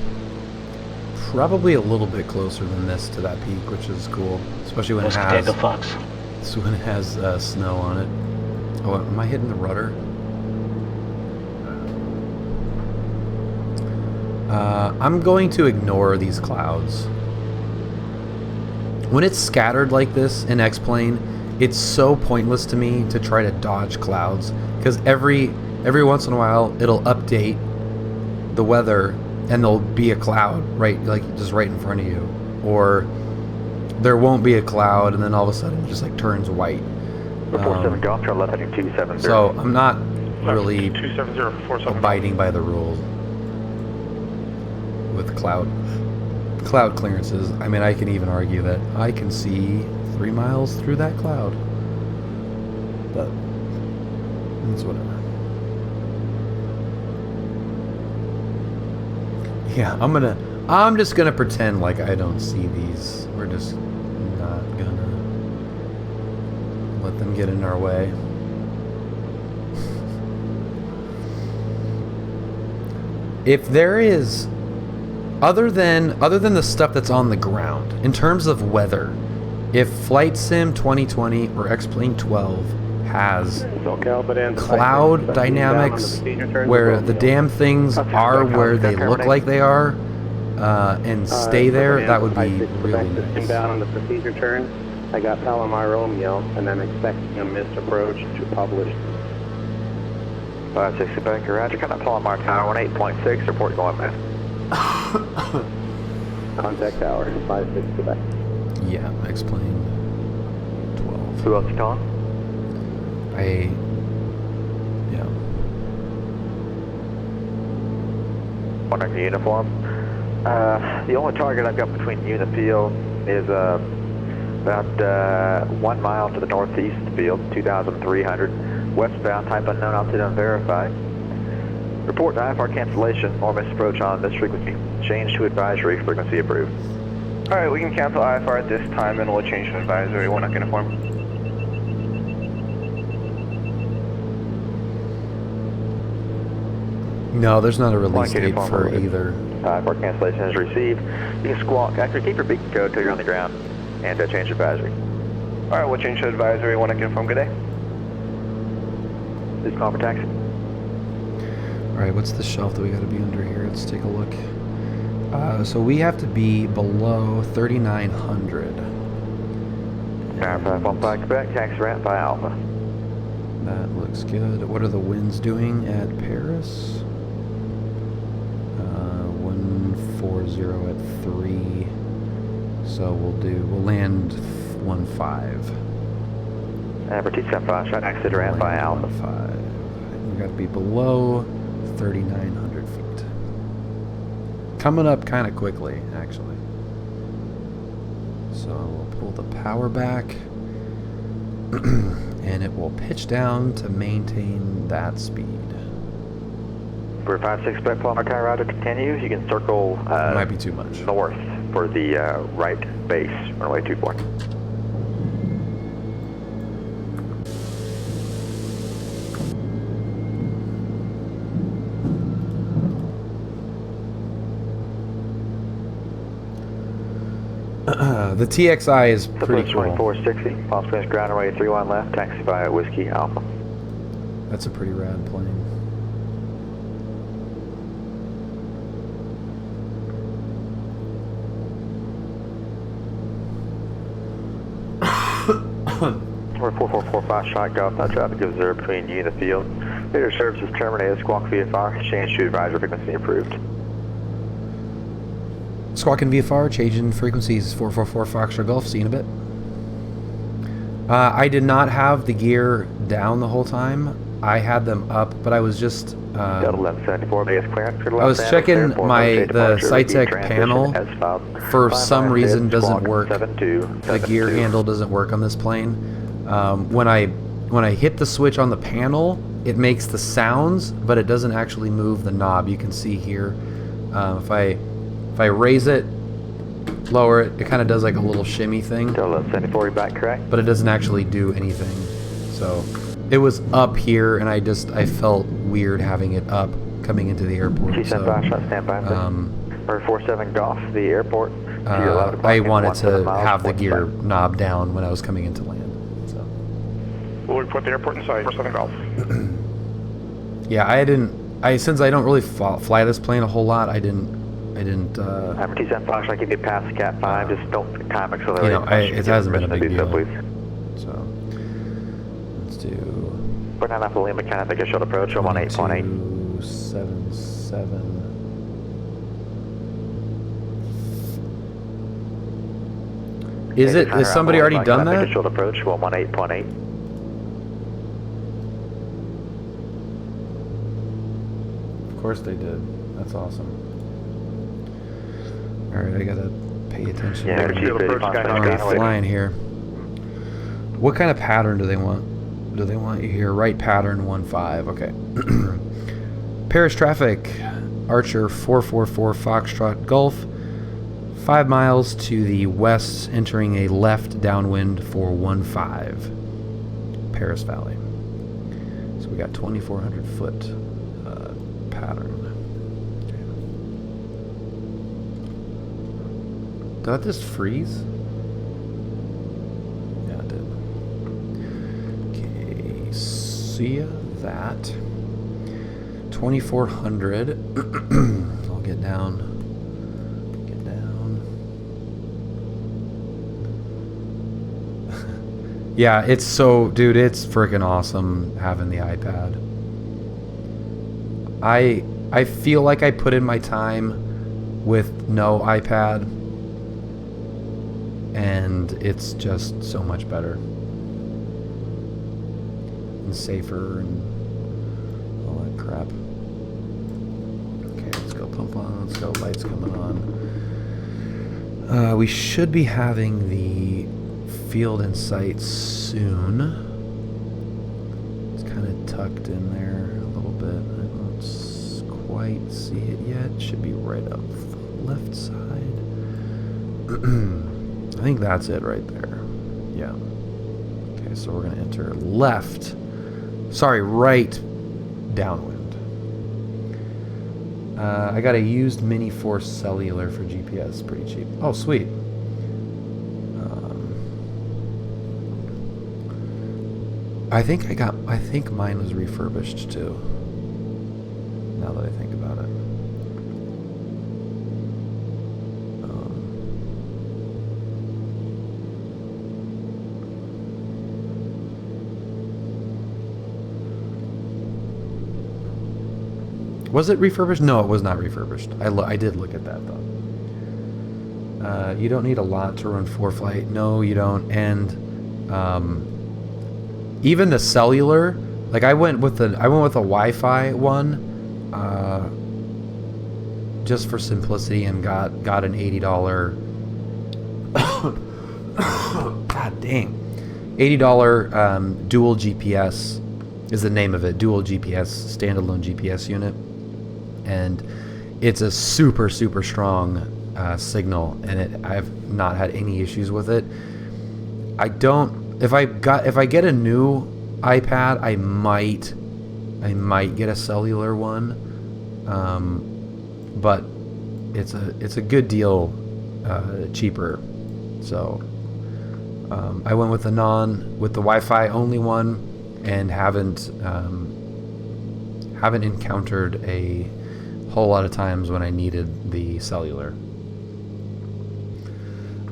probably a little bit closer than this to that peak, which is cool, especially when it has snow on it. Oh, am I hitting the rudder? I'm going to ignore these clouds. When it's scattered like this in X-Plane, it's so pointless to me to try to dodge clouds, because every once in a while it'll update the weather and there'll be a cloud just right in front of you, or there won't be a cloud and then all of a sudden it just like turns white. 47 Golf, turn left heading 270. So I'm not really abiding by the rules with cloud clearances. I mean, I can even argue that I can see 3 miles through that cloud, but it's whatever. Yeah, I'm just gonna pretend like I don't see these. We're just not gonna let them get in our way. If there is, other than the stuff that's on the ground, in terms of weather, if Flight Sim 2020 or X-Plane 12 has cloud dynamics where the damn things are where they look like they are and stay there, that would be really nice. Inbound on the procedure turn, I got Palomar Romeo, and I'm expecting a missed approach to publish. 560 back, Roger. Kind of Palomar Tower 18.6, report going missed. Contact tower, 56 Quebec. Yeah, X-Plane 12. Who else you calling? Yeah. One under uniform. The only target I've got between you and the field is about 1 mile to the northeast of the field, 2,300. Westbound, type unknown, altitude unverified. Report to IFR cancellation or misapproach on this frequency. Change to advisory, frequency approved. Alright, we can cancel IFR at this time and we'll change to advisory. One uniform. No, there's not a release date for either. IFR cancellation is received. You can squawk. Actually, keep your beacon code till you're on the ground and change to advisory. Alright, we'll change to advisory. One uniform. Good day. Please call for taxi. Alright, what's the shelf that we got to be under here? Let's take a look. So we have to be below 3,900. 9515 Quebec, taxi ramp by Alpha. That looks good. What are the winds doing at Paris? 140 at 3. So we'll land 15. Number 275, try to exit ramp by Alpha. 15. We got to be below 3,900 feet. Coming up kind of quickly, actually. So we'll pull the power back, and it will pitch down to maintain that speed. For 5-6 back kilometer tower route to continue, you can circle It might be too much. north for the right base, runway 24. The TXI is pretty cool. 2460, Palm Springs ground runway 31 left, taxi via Whiskey Alpha. That's a pretty rad plane. We're 4445 shot golf, that traffic observed between you and the field. Leader services terminated, squawk VFR, change to advisor frequency approved. Squawk and VFR, changing frequencies 444 Foxtrot Golf, see you in a bit. I did not have the gear down the whole time. I had them up, but I was just I was checking the SiteTech panel. For some reason doesn't work. The gear handle doesn't work on this plane. When I hit the switch on the panel, it makes the sounds, but it doesn't actually move the knob. You can see here, if I raise it, lower it, it kind of does like a little shimmy thing. Back correct. But it doesn't actually do anything. So it was up here, and I felt weird having it up coming into the airport. So, or 47 Golf, the airport. I wanted to have the gear knob down when I was coming into land. So. We'll report the airport in sight for 7 Golf. Yeah, since I don't really fly this plane a whole lot, I didn't. I'm T7 Fox, I keep you past Cat 5, just don't time accelerate. It hasn't been a big deal. So, let's do... We're not off the Lima Canada, take a short approach, 18.8. 277. Is somebody already done that? Take a short approach, 18.8. Of course they did. That's awesome. Alright, I gotta pay attention. Yeah, flying here. What kind of pattern do they want? Do they want you here? Right pattern 1-5. Okay. Paris traffic. Archer 444 Foxtrot Golf. 5 miles to the west, entering a left downwind for 1-5. Paris Valley. So we got 2,400 foot pattern. Did that just freeze? Yeah, it did. Okay, see ya, that. 2,400. I'll get down. Get down. Yeah, it's so, dude, it's freaking awesome having the iPad. I feel like I put in my time with no iPad, and it's just so much better and safer and all that crap. Okay, let's go pump on. Let's go, lights coming on. We should be having the field in sight soon. It's kind of tucked in there a little bit. I don't quite see it yet. Should be right up the left side. I think that's it right there. Yeah. Okay, so we're going to enter left. Sorry, right downwind. I got a used Mini Force Cellular for GPS. Pretty cheap. Oh, sweet. I think mine was refurbished too. Now that I think about it. Was it refurbished? No, it was not refurbished. I did look at that though. You don't need a lot to run ForeFlight. No, you don't. And even the cellular, like I went with a Wi-Fi one, just for simplicity, and got an $80 God dang. $80 dual GPS is the name of it. Dual GPS, standalone GPS unit. And it's a super, super strong signal, and I've not had any issues with it. I don't, if I get a new iPad, I might get a cellular one. But it's a good deal cheaper. So I went with the Wi-Fi only one, and haven't encountered a whole lot of times when I needed the cellular.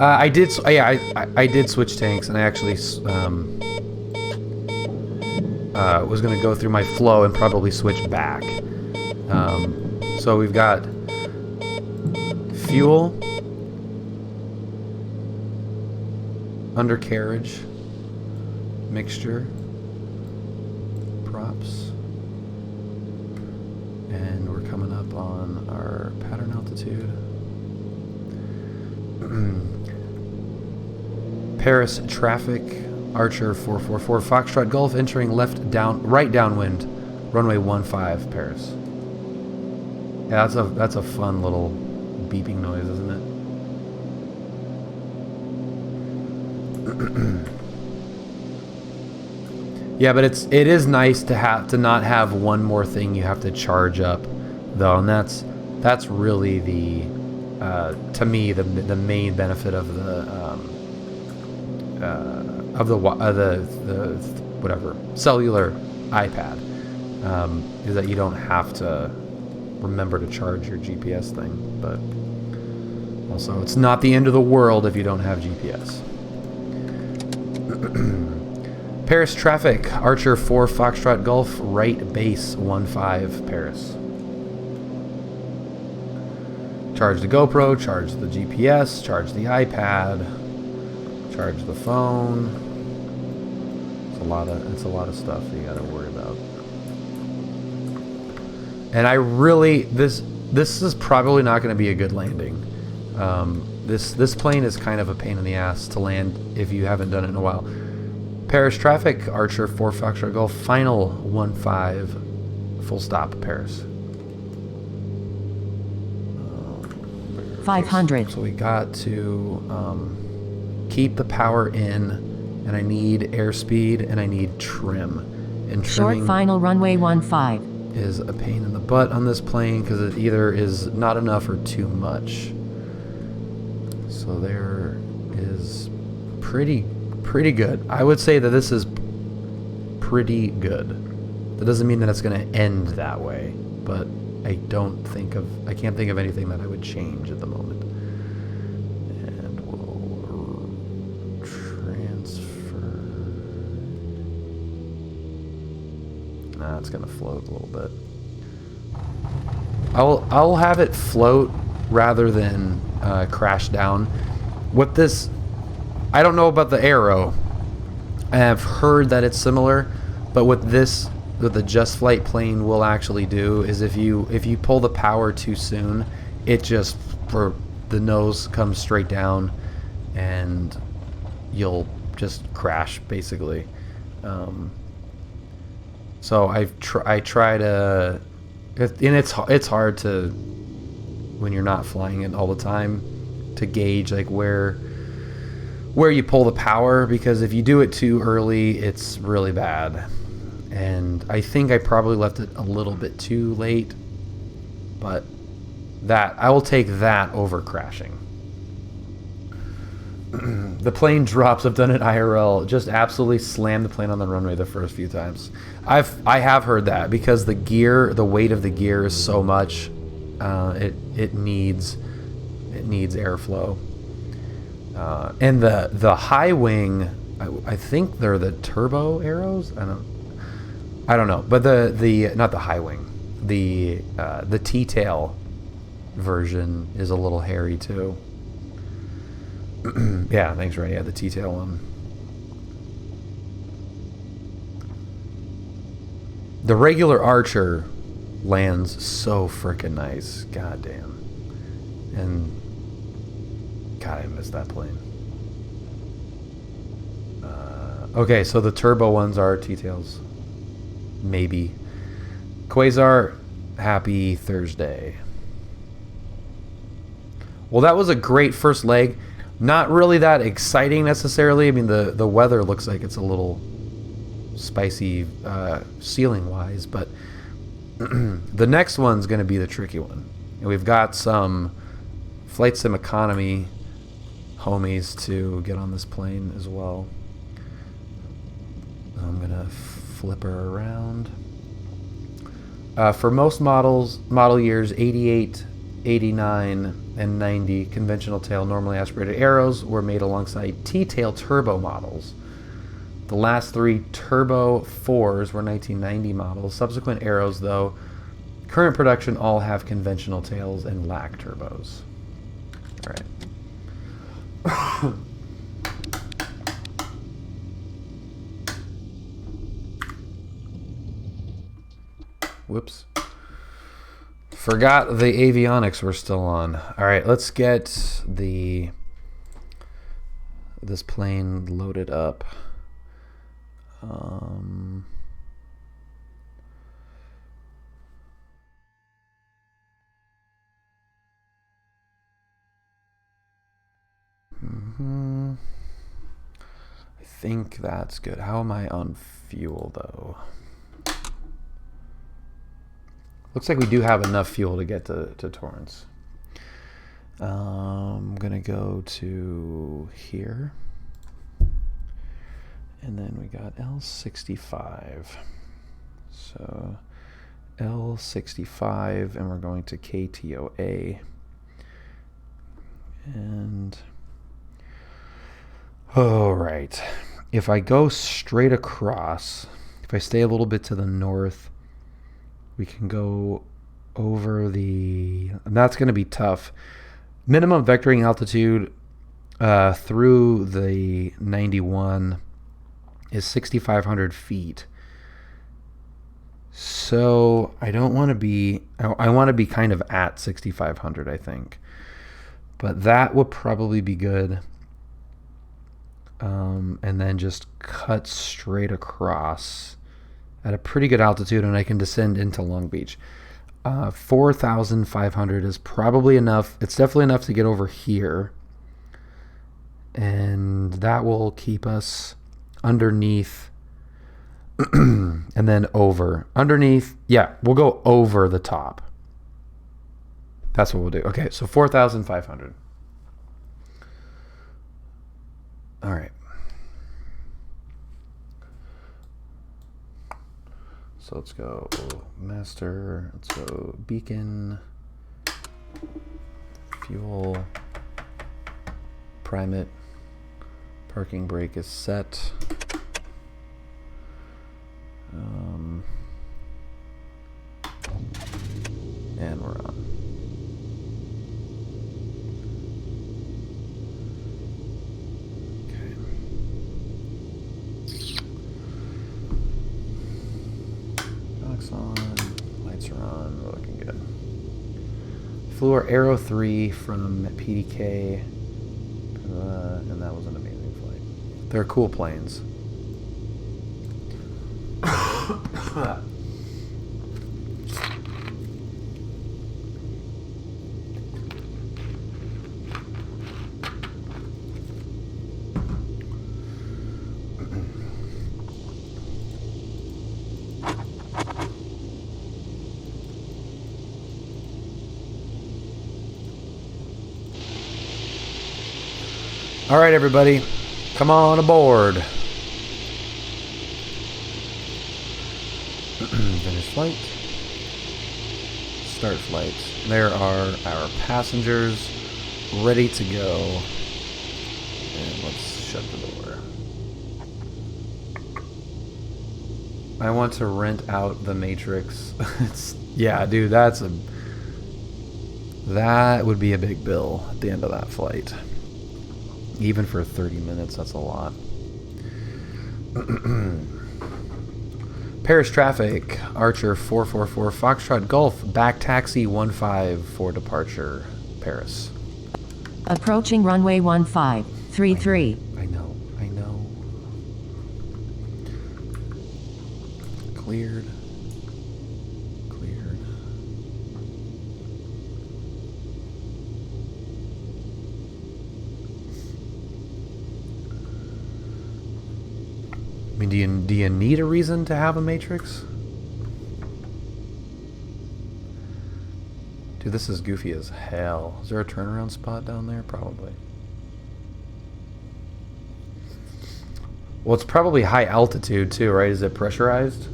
I did switch tanks, and I actually was going to go through my flow and probably switch back. So we've got fuel, undercarriage, mixture, props, and we're coming up on our pattern altitude. Paris traffic, Archer 444, Foxtrot Golf entering right downwind, runway 15, Paris. Yeah, that's a fun little beeping noise, isn't it? Yeah, but it is nice to not have one more thing you have to charge up, though, and that's really the to me the main benefit of the whatever cellular iPad is that you don't have to remember to charge your GPS thing, but also it's not the end of the world if you don't have GPS. Paris traffic, Archer 4 Foxtrot Golf, right base 15 Paris. Charge the GoPro, charge the GPS, charge the iPad, charge the phone. It's a lot of stuff that you gotta worry about. And I really, this is probably not going to be a good landing. This plane is kind of a pain in the ass to land if you haven't done it in a while. Paris traffic, Archer 4 Foxtrot Golf, final 15, full stop, Paris. 500. So we got to keep the power in, and I need airspeed, and I need trim. And short final runway 15. Is a pain in the butt on this plane because it either is not enough or too much. So there is pretty good. I would say that this is pretty good. That doesn't mean that it's going to end that way, but I can't think of anything that I would change at the moment. And we'll transfer. Nah, it's gonna float a little bit. I'll have it float rather than crash down. What this, I don't know about the Arrow. I have heard that it's similar, but what the JustFlight plane will actually do is if you pull the power too soon, it just the nose comes straight down, and you'll just crash basically. So I try to, and it's hard to, when you're not flying it all the time, to gauge like where you pull the power, because if you do it too early, it's really bad. And I think I probably left it a little bit too late, but I will take that over crashing. The plane drops. I've done it IRL. Just absolutely slammed the plane on the runway the first few times. I have heard that because the weight of the gear is so much. It needs airflow. And the high wing, I think they're the turbo arrows. I don't know, but the not the high wing, the T-tail version is a little hairy too. Yeah, thanks, Ray. Yeah, the T-tail one. The regular Archer lands so freaking nice. God damn. And God, I miss that plane. Okay, so the turbo ones are T-tails. Maybe. Quasar, happy Thursday. Well, that was a great first leg. Not really that exciting necessarily. I mean, the weather looks like it's a little spicy ceiling-wise, but the next one's going to be the tricky one. And we've got some Flight Sim Economy homies to get on this plane as well. I'm going to flip her around. For most model years, 88, 89, and 90, conventional tail, normally aspirated arrows were made alongside T-tail turbo models. The last 3 turbo 4s were 1990 models. Subsequent arrows, though, current production all have conventional tails and lack turbos. All right. Whoops. Forgot the avionics were still on. All right, let's get this plane loaded up. I think that's good. How am I on fuel, though? Looks like we do have enough fuel to get to Torrance. I'm going to go to here. And then we got L65. So L65, and we're going to KTOA. And all right. If I go straight across, if I stay a little bit to the north, we can go over the, and that's going to be tough. Minimum vectoring altitude through the 91 is 6,500 feet. So I don't want to be, I want to be kind of at 6,500, I think. But that would probably be good. And then just cut straight across at a pretty good altitude, and I can descend into Long Beach. 4,500 is probably enough. It's definitely enough to get over here. And that will keep us underneath and then over. Underneath, yeah, we'll go over the top. That's what we'll do. Okay, so 4,500. All right. So let's go master, let's go beacon, fuel, prime it, parking brake is set. And we're on. On, lights are on, we're looking good. Flew our Aero 3 from PDK, and that was an amazing flight. They're cool planes. All right, everybody, come on aboard. Finish flight. Start flight. There are our passengers ready to go. And let's shut the door. I want to rent out the Matrix. Yeah, dude, that would be a big bill at the end of that flight. Even for 30 minutes, that's a lot. Paris traffic, Archer 444, Foxtrot Golf, back taxi 15 for departure, Paris. Approaching runway 1533. I know. Cleared. Cleared. I mean, do you need a reason to have a matrix? Dude, this is goofy as hell. Is there a turnaround spot down there? Probably. Well, it's probably high altitude too, right? Is it pressurized?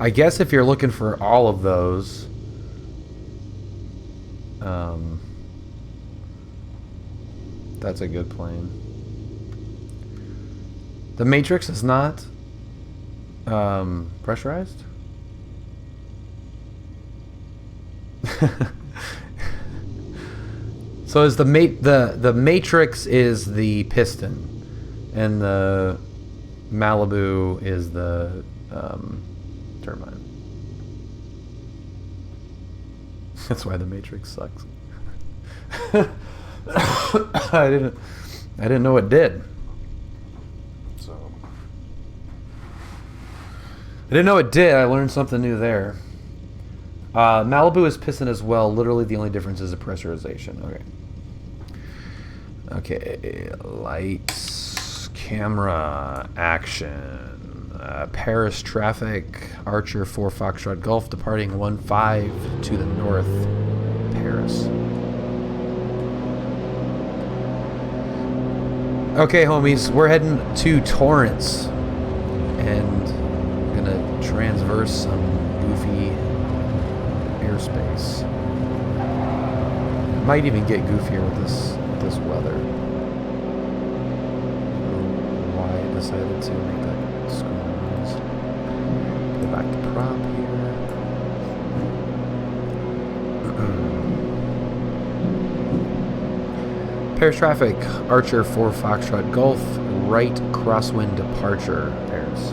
I guess if you're looking for all of those, that's a good plane. The matrix is not pressurized? So is the matrix is the piston, and the Malibu is the turbine. That's why the matrix sucks. I didn't know it did. So I didn't know it did. I learned something new there. Malibu is piston as well. Literally, the only difference is the pressurization. Okay. Okay. Lights, camera, action. Paris traffic. Archer 4 Foxtrot Golf departing 15 to the north. Paris. Okay, homies, we're heading to Torrance, and we're gonna transverse some goofy airspace. It might even get goofier with this weather. I don't know why I decided to make that school noise. Go back to prop here. Paris traffic, Archer 4 Foxtrot Golf, right crosswind departure, Paris.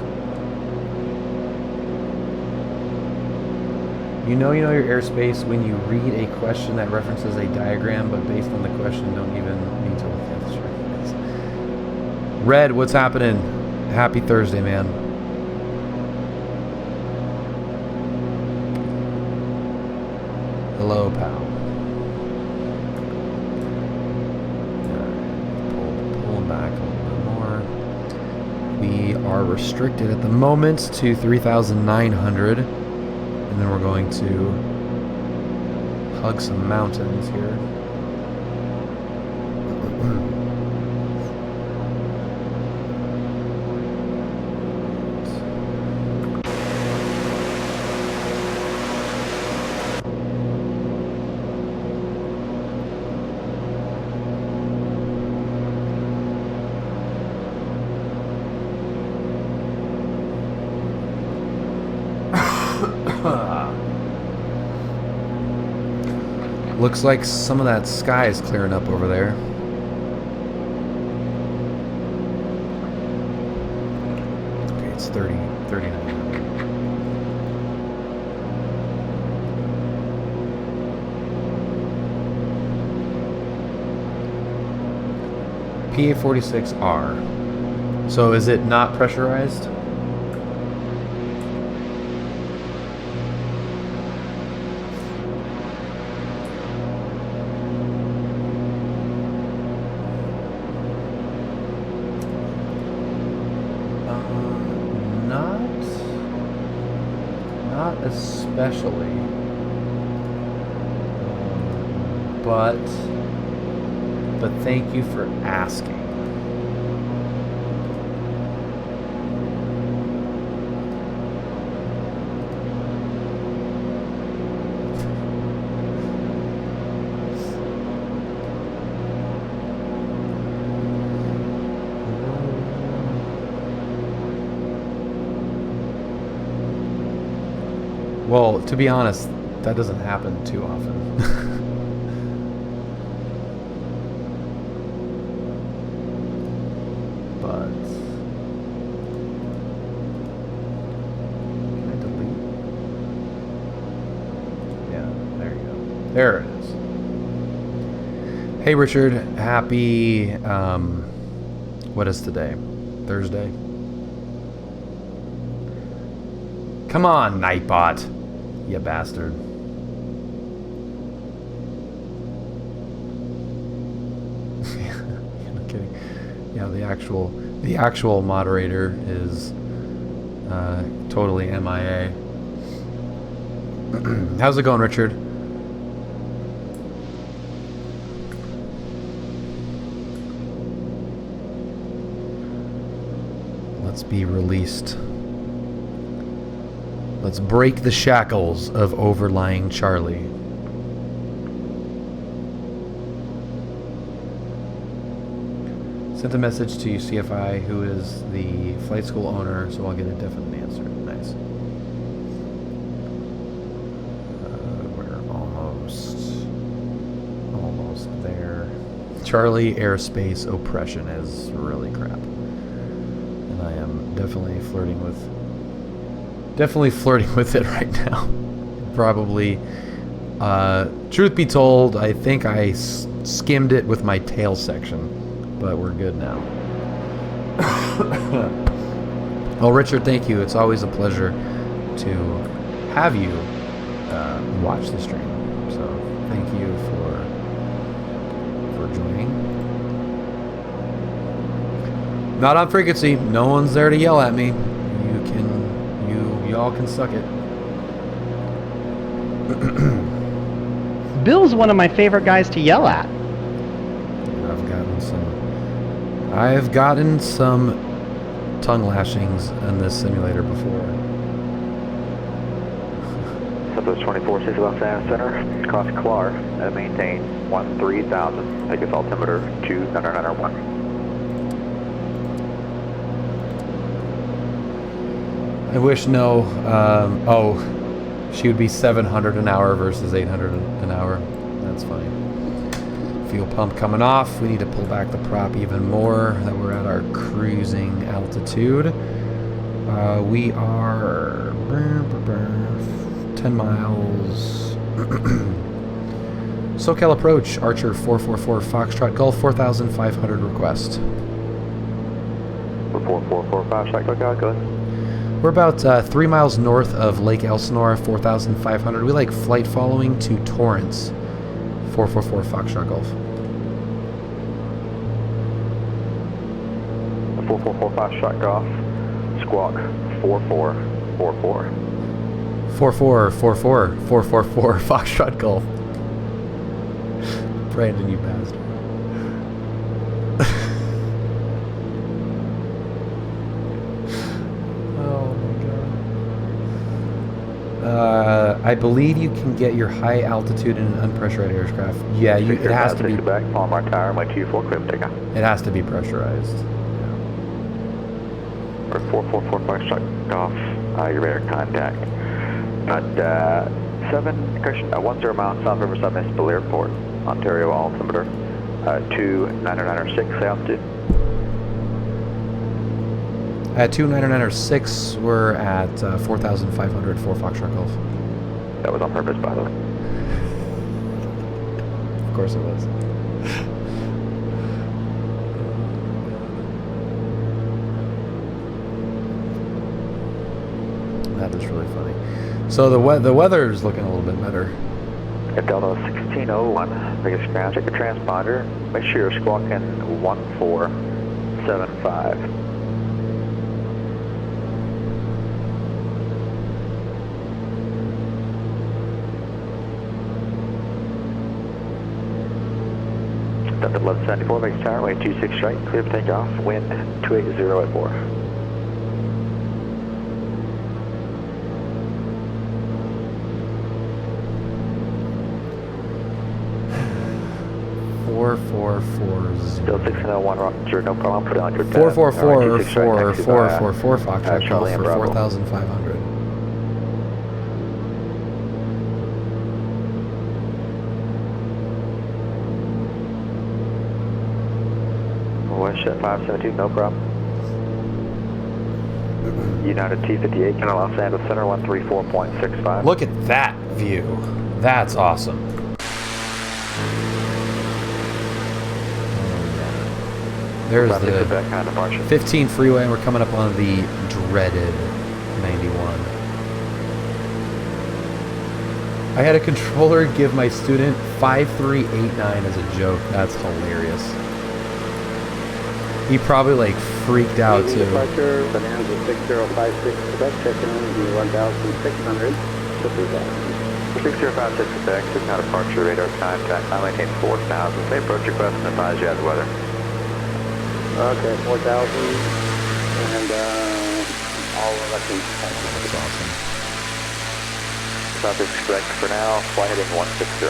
You know your airspace when you read a question that references a diagram, but based on the question, don't even need to look at the chart. Red, what's happening? Happy Thursday, man. Hello, pal. Pulling back a little bit more. We are restricted at the moment to 3,900. And then we're going to hug some mountains here. Looks like some of that sky is clearing up over there. Okay, it's 39. PA28R. So is it not pressurized? Especially, but thank you for asking. Well, to be honest, that doesn't happen too often. But can I delete? Yeah, there you go. There it is. Hey Richard, happy, what is today? Thursday? Come on, Nightbot, you bastard. I'm kidding. Yeah, the actual moderator is totally MIA. How's it going, Richard? Let's be released. Let's break the shackles of overlying Charlie. Sent a message to CFI, who is the flight school owner, so I'll get a definite answer. Nice. We're almost there. Charlie airspace oppression is really crap. And I am definitely flirting with it right now. Probably, truth be told, I think I skimmed it with my tail section. But we're good now. Well, Richard, thank you. It's always a pleasure to have you watch the stream. So thank you for joining. Not on frequency. No one's there to yell at me. Y'all can suck it. Bill's one of my favorite guys to yell at. I've gotten some tongue lashings in this simulator before. Southwest 24, 6 left center, cross Clar, and maintain 13,000. Take us altimeter 2991. I wish no. Oh, she would be 700 an hour versus 800 an hour. That's funny. Fuel pump coming off. We need to pull back the prop even more. That we're at our cruising altitude. We are 10 miles. SoCal approach. Archer 444 Foxtrot Golf 4,500 request. 444 Foxtrot SoCal, go ahead. We're about 3 miles north of Lake Elsinore, 4,500. We like flight following to Torrance. 444 Foxtrot Golf. 444 Foxtrot Golf. Squawk 4444. 444 Foxtrot Golf. Brandon, you bastard. I believe you can get your high altitude in an unpressurized aircraft. Yeah, it has to be. Back, Palmer Tower, my 24 clear takeoff. It has to be pressurized. Yeah. Or 444 Foxtrot Golf. Your radar contact. At 10 miles south of Municipal Airport, Ontario altimeter 2996 altitude. At 2996, we're at 4,500 for Foxtrot Golf. That was on purpose, by the way. Of course it was. That is really funny. So the weather is looking a little bit better. At Delta 1601, biggest ground, check the transponder. Make sure you're squawking 1475. Delta 1174, biggest tower, way 26 right, clear for takeoff, wind 280 at 4. 4440. Still 601, Roger, no problem, put it on your 444 Foxtrot Golf for 4,500. Westjet 572, no problem. United T58, Canada Los Angeles Center 134.65. Look at that view. That's awesome. There's 56 the Quebec, kind of departure. 15 freeway, and we're coming up on the dreaded 91. I had a controller give my student 5389 as a joke. That's hilarious. He probably like freaked out too. Departure, Bonanza 6056 Quebec, checking in the 1600 to 3000. 6056 Quebec, signal departure, radar contact, I maintain 4000. Same approach request and advise you as weather. Okay, 4000 and all elections. That's awesome. Southeast Quebec for now, flight heading 160.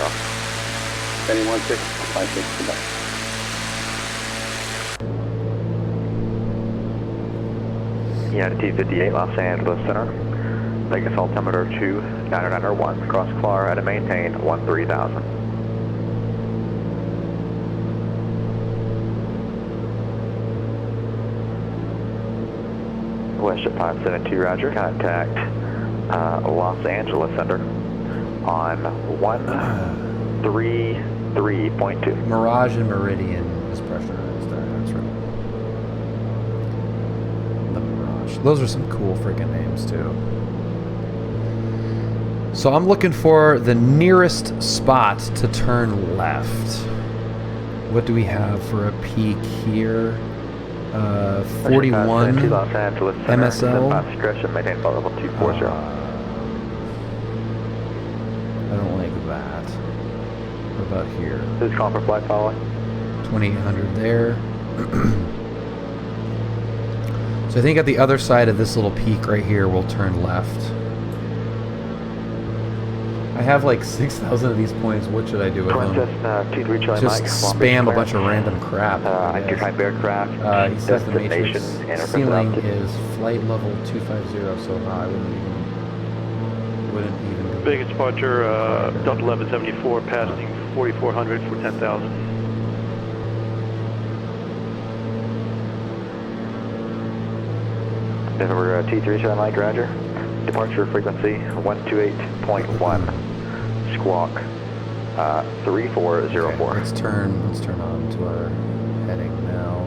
Heading 1656 Quebec. Yeah, T58 Los Angeles Center. Vegas altimeter 29901. Cross Clara and maintain 13,000. Westjet 572, roger. Contact Los Angeles Center on 133.2. Mirage and Meridian is pressurized. That's right. The Mirage. Those are some cool freaking names too. So I'm looking for the nearest spot to turn left. What do we have for a peak here? 41 Los Angeles Center, MSL. discretion, maintain flight level 240. I don't like that. What about here? This is calling for flight following. 2800 there. So I think at the other side of this little peak right here, we'll turn left. I have like 6,000 of these points. What should I do with them? Just spam a bunch of random crap. Anti-type aircraft. He says the matrix and ceiling is flight level 250, so I wouldn't even go. Vegas departure, Delta 1174, passing 4400 for 10,000. Denver T3 showing Mike, roger. Departure frequency 128.1. Squawk 3404. Okay, let's turn on to our heading now.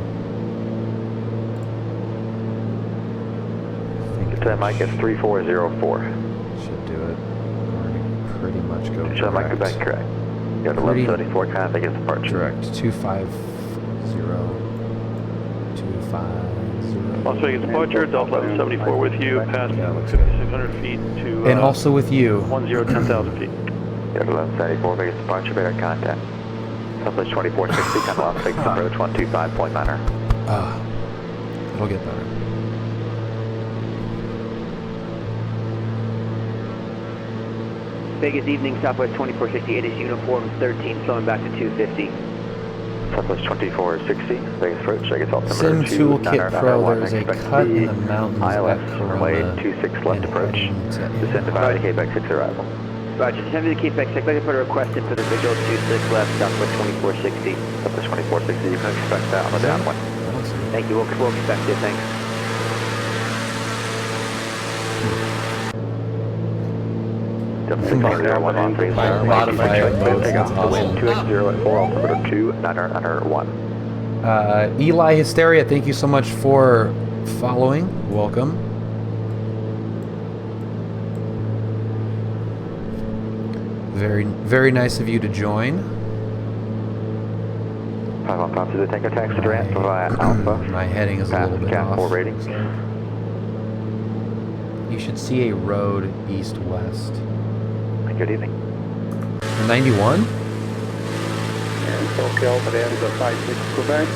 Show Mike is 3404. Should do it. Already pretty much go Show Mike Quebec, correct. You have 1174 contact is departure. Correct. 250. Las Vegas departure, Delta 1174 with you, passing 5,600 feet to... and also with you. 10,000 feet. You have 1174 Vegas departure, radar contact. Southwest 2460, come Las Vegas approach 125.9er. It'll get better. Vegas evening, Southwest 2468 is uniform 13, flowing back to 250. Southwest 2460, Vegas approach, I guess altimeter Sim Toolkit Pro, there's a cut in the mountains ILS, at runway Corona 26 left approach. Descend to Valley Quebec 6 arrival. Roger, send me the Quebec 6. I'd like to put a request in for the visual 26 left, Southwest 2460. Southwest 2460, you can expect that on the downwind. Thank you, we'll expect it, thanks. Modifier modes, that's awesome. 280 at 4, altimeter 29901. Eli Hysteria, thank you so much for following. Welcome. Very, very nice of you to join. 5152 Tango taxi to ramp via Alpha. My heading is a little bit off. 4 ratings. You should see a road east-west. Good evening. 91? And SoCal, Bonanza 56 Quebec.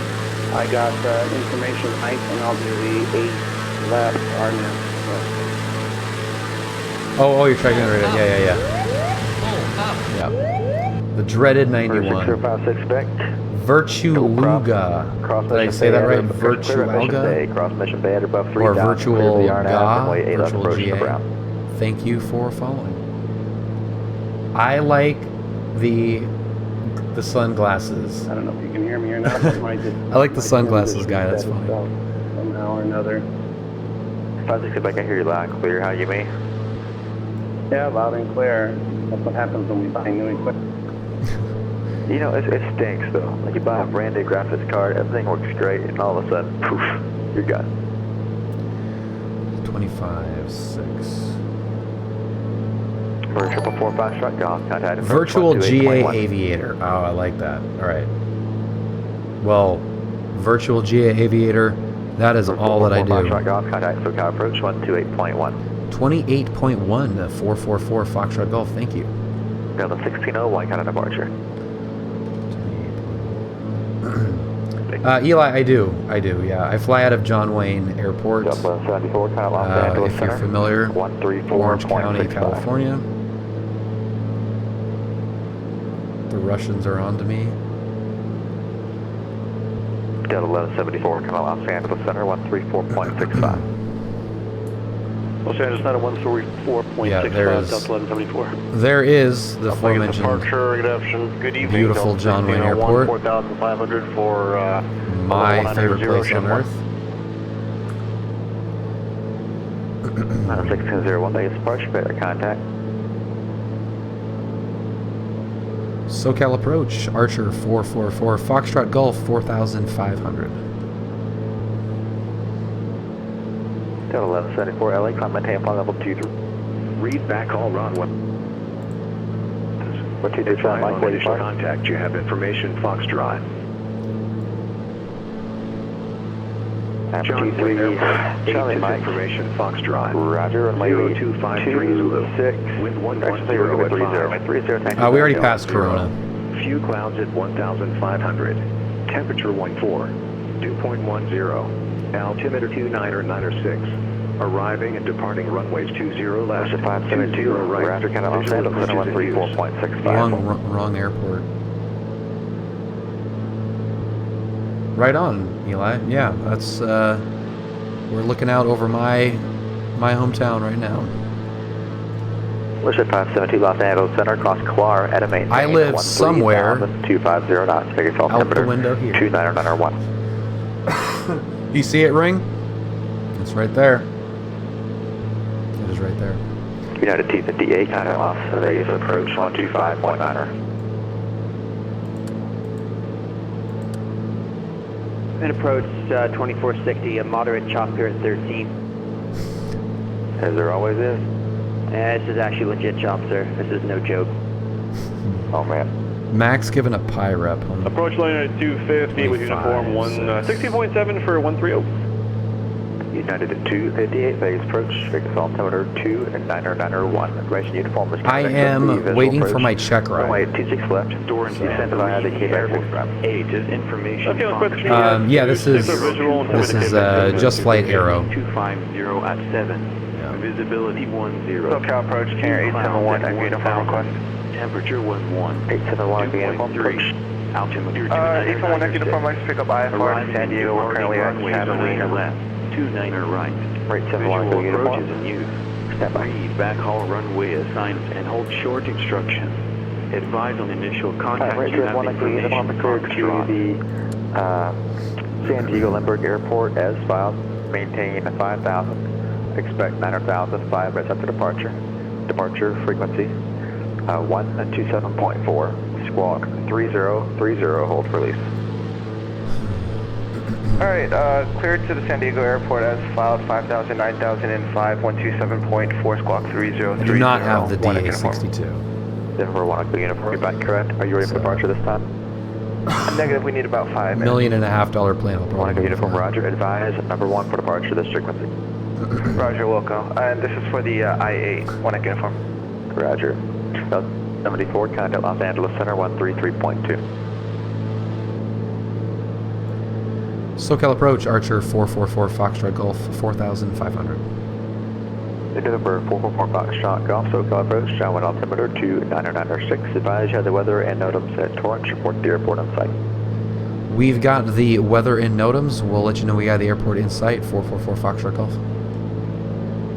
I got information height, and I'll do the 8 left RNAV. Oh, you're tracking it right. Yeah. Yeah. The dreaded 91. 6056 Quebec. Virtualuga. Did I say that right? Virtualuga? Cross mission bay at above 3,000. Or Virtual Ga? Virtual GA. Thank you for following. I like the sunglasses. I don't know if you can hear me or not. I like the sunglasses guy. That's funny. Somehow or another. 56 Quebec, I hear you loud and clear. How you mean? Yeah, loud and clear. That's what happens when we buy new equipment. You know, it stinks though. Like you buy a brand new graphics card, everything works great, and all of a sudden, poof, you're gone. 25.6. Virtual 445 shot golf, contact Virtual GA Aviator. Oh, I like that. All right. Well, Virtual GA Aviator, that is all that I do. Shot golf, contact SoCal approach 128.1. 28.1, 444 Foxtrot Golf. Thank you. Got the 1601 kind of departure. Eli, I do, yeah. I fly out of John Wayne Airport. If you're familiar, Orange County, California. The Russians are on to me. Delta 1174, kind of Los Angeles Center, 134.65. Los Angeles Center, 134.65, Yeah, Delta 1174. There is the aforementioned departure, good afternoon, good evening. beautiful Delta John Wayne 1601, Airport. 4,500 for my favorite place on earth. 1601, base departure, better contact. SoCal approach, Archer 444, Foxtrot Golf 4,500. Delta 1174, LA, climb maintain flight level 23. Read backhaul runway. What you do, John Mike, initial contact, you have information, Foxtrot. John Wayne Airport, Charlie Mike. Information, Foxtrot. Roger, runway 0253 Zulu. 26. Wind 110 Actually, we're going to 30. We already passed Corona. Few clouds at 1,500. Temperature 14. Dew point 10. Altimeter 29 Arriving and departing runways 20 left. 20 right. Roger, kind of Los Angeles Center, 134.65. Wrong airport. Right on, Eli. Yeah, that's we're looking out over my hometown right now. Worship 572 Los Angeles Center, cross Clar at a maintain. I live somewhere 250 knots. Figure out the window here. 29901. You see it ring? It's right there. It is right there. United T58, kind of off Vegas approach 125.9er. And approach 2460, a moderate chop here at 13. As there always is. This is actually legit chop, sir. This is no joke. Oh, man. Max giving a pie rep. Approach line at 250 with uniform 16.7 for 130. United at 258, base approach, fix altimeter 29901. Duration uniform is I am waiting for my check ride. Runway 26 left. Door and descent via the Quebec program. information. Yeah, this is JustFlight Arrow. 250 at 7. Visibility 10. SoCal approach, carrier 871, and uniform request. Temperature 11. 871, uniform approach. Altimeter 871, uniform, let's pick up IFR San Diego. We're currently at Catalina. left. 29 right. Rate 71, Visual uniform. approach is in use. Stand by. Read backhaul runway assignment and hold short instruction. Advise on initial contact. Right, You have one uniform cleared to the San Diego Lindbergh Airport as filed. Maintain 5,000. Expect 9,000 5 minutes after departure. Departure frequency 127.4. Squawk 3030. Hold for release. Alright, cleared to the San Diego Airport as filed 5,000, 9,005, 127.4, squawk 3030. I do not have the DA62. Denver 1 clear uniform, you're back correct. Are you ready for departure this time? Negative, we need about 5 minutes. $1.5 million plane. I'll Want to probably go uniform, Roger. Advise number 1 for departure this frequency. Roger, Wilco. And this is for the I-8, 1 uniform. Roger. 74, contact Los Angeles Center, 133.2. SoCal approach, Archer 444 Foxtrot Golf 4,500. November 444 Foxtrot Golf, SoCal approach, John Wayne altimeter 29906. Advise you have the weather and NOTAMs at Torrance. Report the airport on site. We've got the weather in NOTAMs. We'll let you know we got the airport in sight. 444 Foxtrot Golf.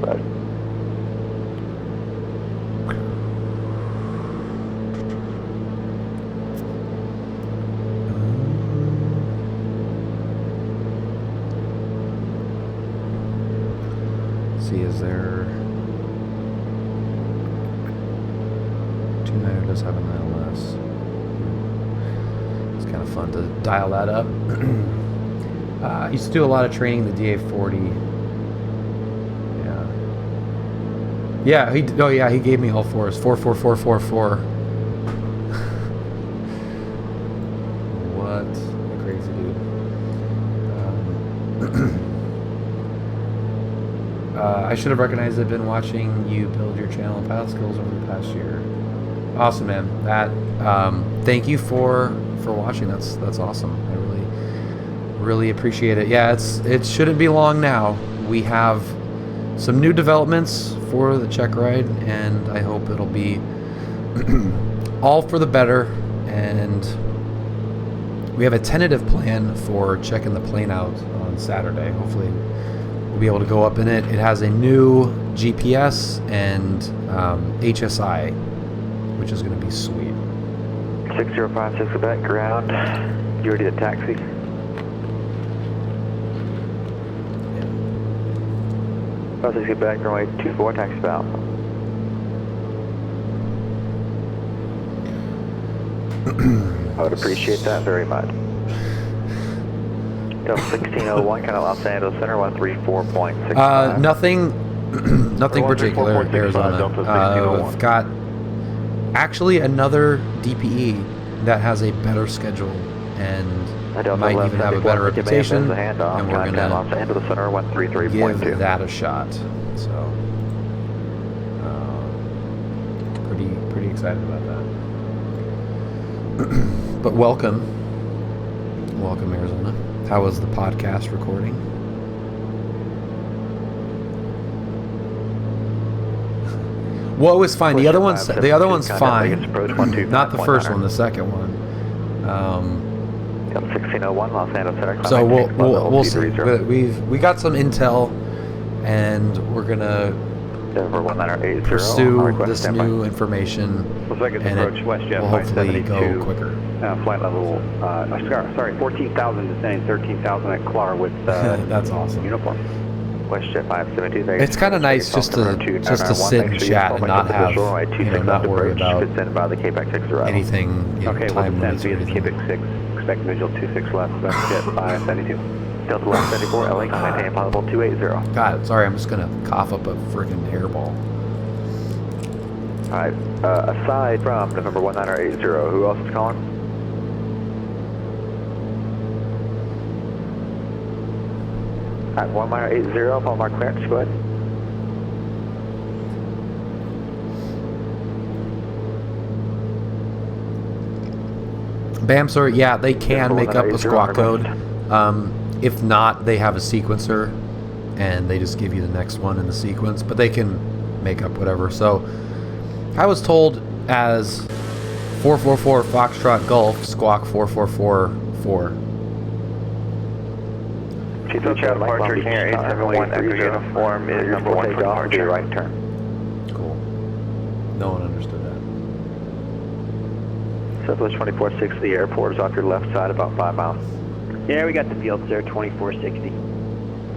Right. See, is there 29 does have an ILS. kind of fun to dial that up. I used to do a lot of training the DA40. Yeah, he gave me all fours. 44444. What a crazy dude. I should have recognized I've been watching you build your channel and pilot skills over the past year. Awesome, man. That thank you for watching. That's awesome. I really appreciate it. Yeah, it shouldn't be long now. We have some new developments for the check ride, and I hope it'll be all for the better. And we have a tentative plan for checking the plane out on Saturday. Hopefully we'll be able to go up in it. It has a new GPS and HSI, which is going to be sweet. 6056 Quebec, ground. You ready to taxi? Yeah. 56 Quebec, runway 24, taxi bound. I would appreciate that very much. Delta 1601, kind of Los Angeles Center, 134.65. Nothing particular, Arizona. I've got actually another DPE that has a better schedule and might even have a better reputation, and we're going to give that a shot. So, pretty excited about that. But welcome, Arizona. How was the podcast recording? Well, it was fine. The other one's fine. Not the first one, the second one. 1601 Los Angeles Center. So we'll see. We got some intel, and we're gonna pursue this new information, and it will hopefully go quicker. Flight level, 14,000 descending, 13,000 at Clar with that's awesome. Uniform. WestJet 572. It's kind of nice just to sit and chat and not have, not worry about anything, time limits or anything. Quebec 6, expect visual 26 left, WestJet 572. Delta 174, LX, maintain possible 280. God, sorry, I'm just gonna cough up a freaking hairball. Alright, aside from November 1980, who else is calling? Alright, 1980, Palomar clearance, go ahead. Bam, sir, yeah, they can make up a squawk code. If not, they have a sequencer, and they just give you the next one in the sequence, but they can make up whatever. So, I was told as 444 Foxtrot Golf, squawk 4444. Chief of Child departure, Canary 871, Echo uniform is number 1 for departure. Right turn. Cool. No one understood that. Southwest 2460, the airport is off your left side about 5 miles. Yeah, we got the fields there, 2460.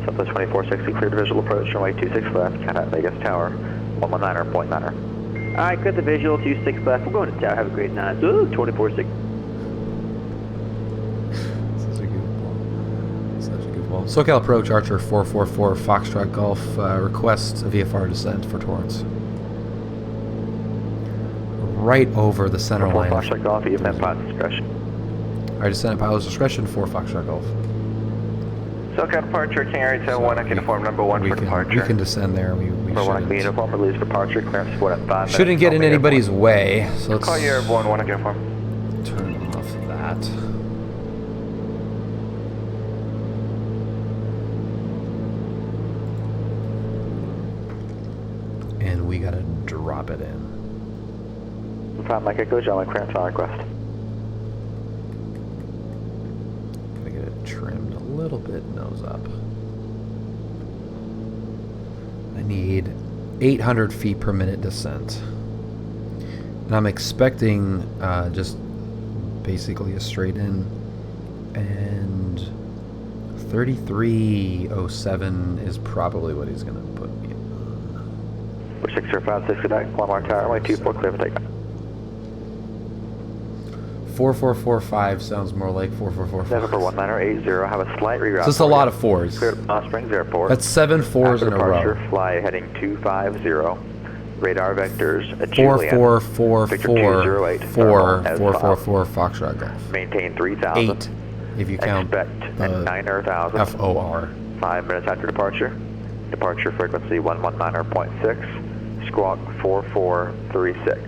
Southwest 2460, clear to visual approach, runway 26 left, contact Vegas Tower, 119er, point 9er. Alright, cut the visual, 26 left. We're going to tower, have a great night. Ooh, 2460. SoCal approach, Archer 444 Foxtrot Golf, request a VFR descent for Torrance. Right over the center line. Foxtrot Golf, you have pilot's discretion. Alright, descent at pilot's discretion for Foxtrot Golf. SoCal departure, Canary 871, Echo uniform number 1 for departure. We can descend there. We shouldn't. Uniform, release departure, clearance support at 5 minutes. Shouldn't get in anybody's way, so let's call you airborne 1 Echo uniform. Turn off that. And we gotta drop it in. Time like Echo, gentlemen, clearance on request. Gotta get it trimmed a little bit, nose up. I need 800 feet per minute descent. And I'm expecting just basically a straight in. And 3307 is probably what he's gonna put me in. 6056 Quebec, Palomar Tower, runway 24, clear for takeoff. 4445 sounds more like 4445. November 1980, have a slight reroute. So it's a lot of fours. Cleared at Palm Springs Airport. That's 7 fours in a row. Fly heading 250. Radar vectors. 4444 4 Foxtrot Golf. Maintain 3000. 8 if you count the 9,000. FOR. 5 minutes after departure. Departure frequency 119.6. Squawk 4436.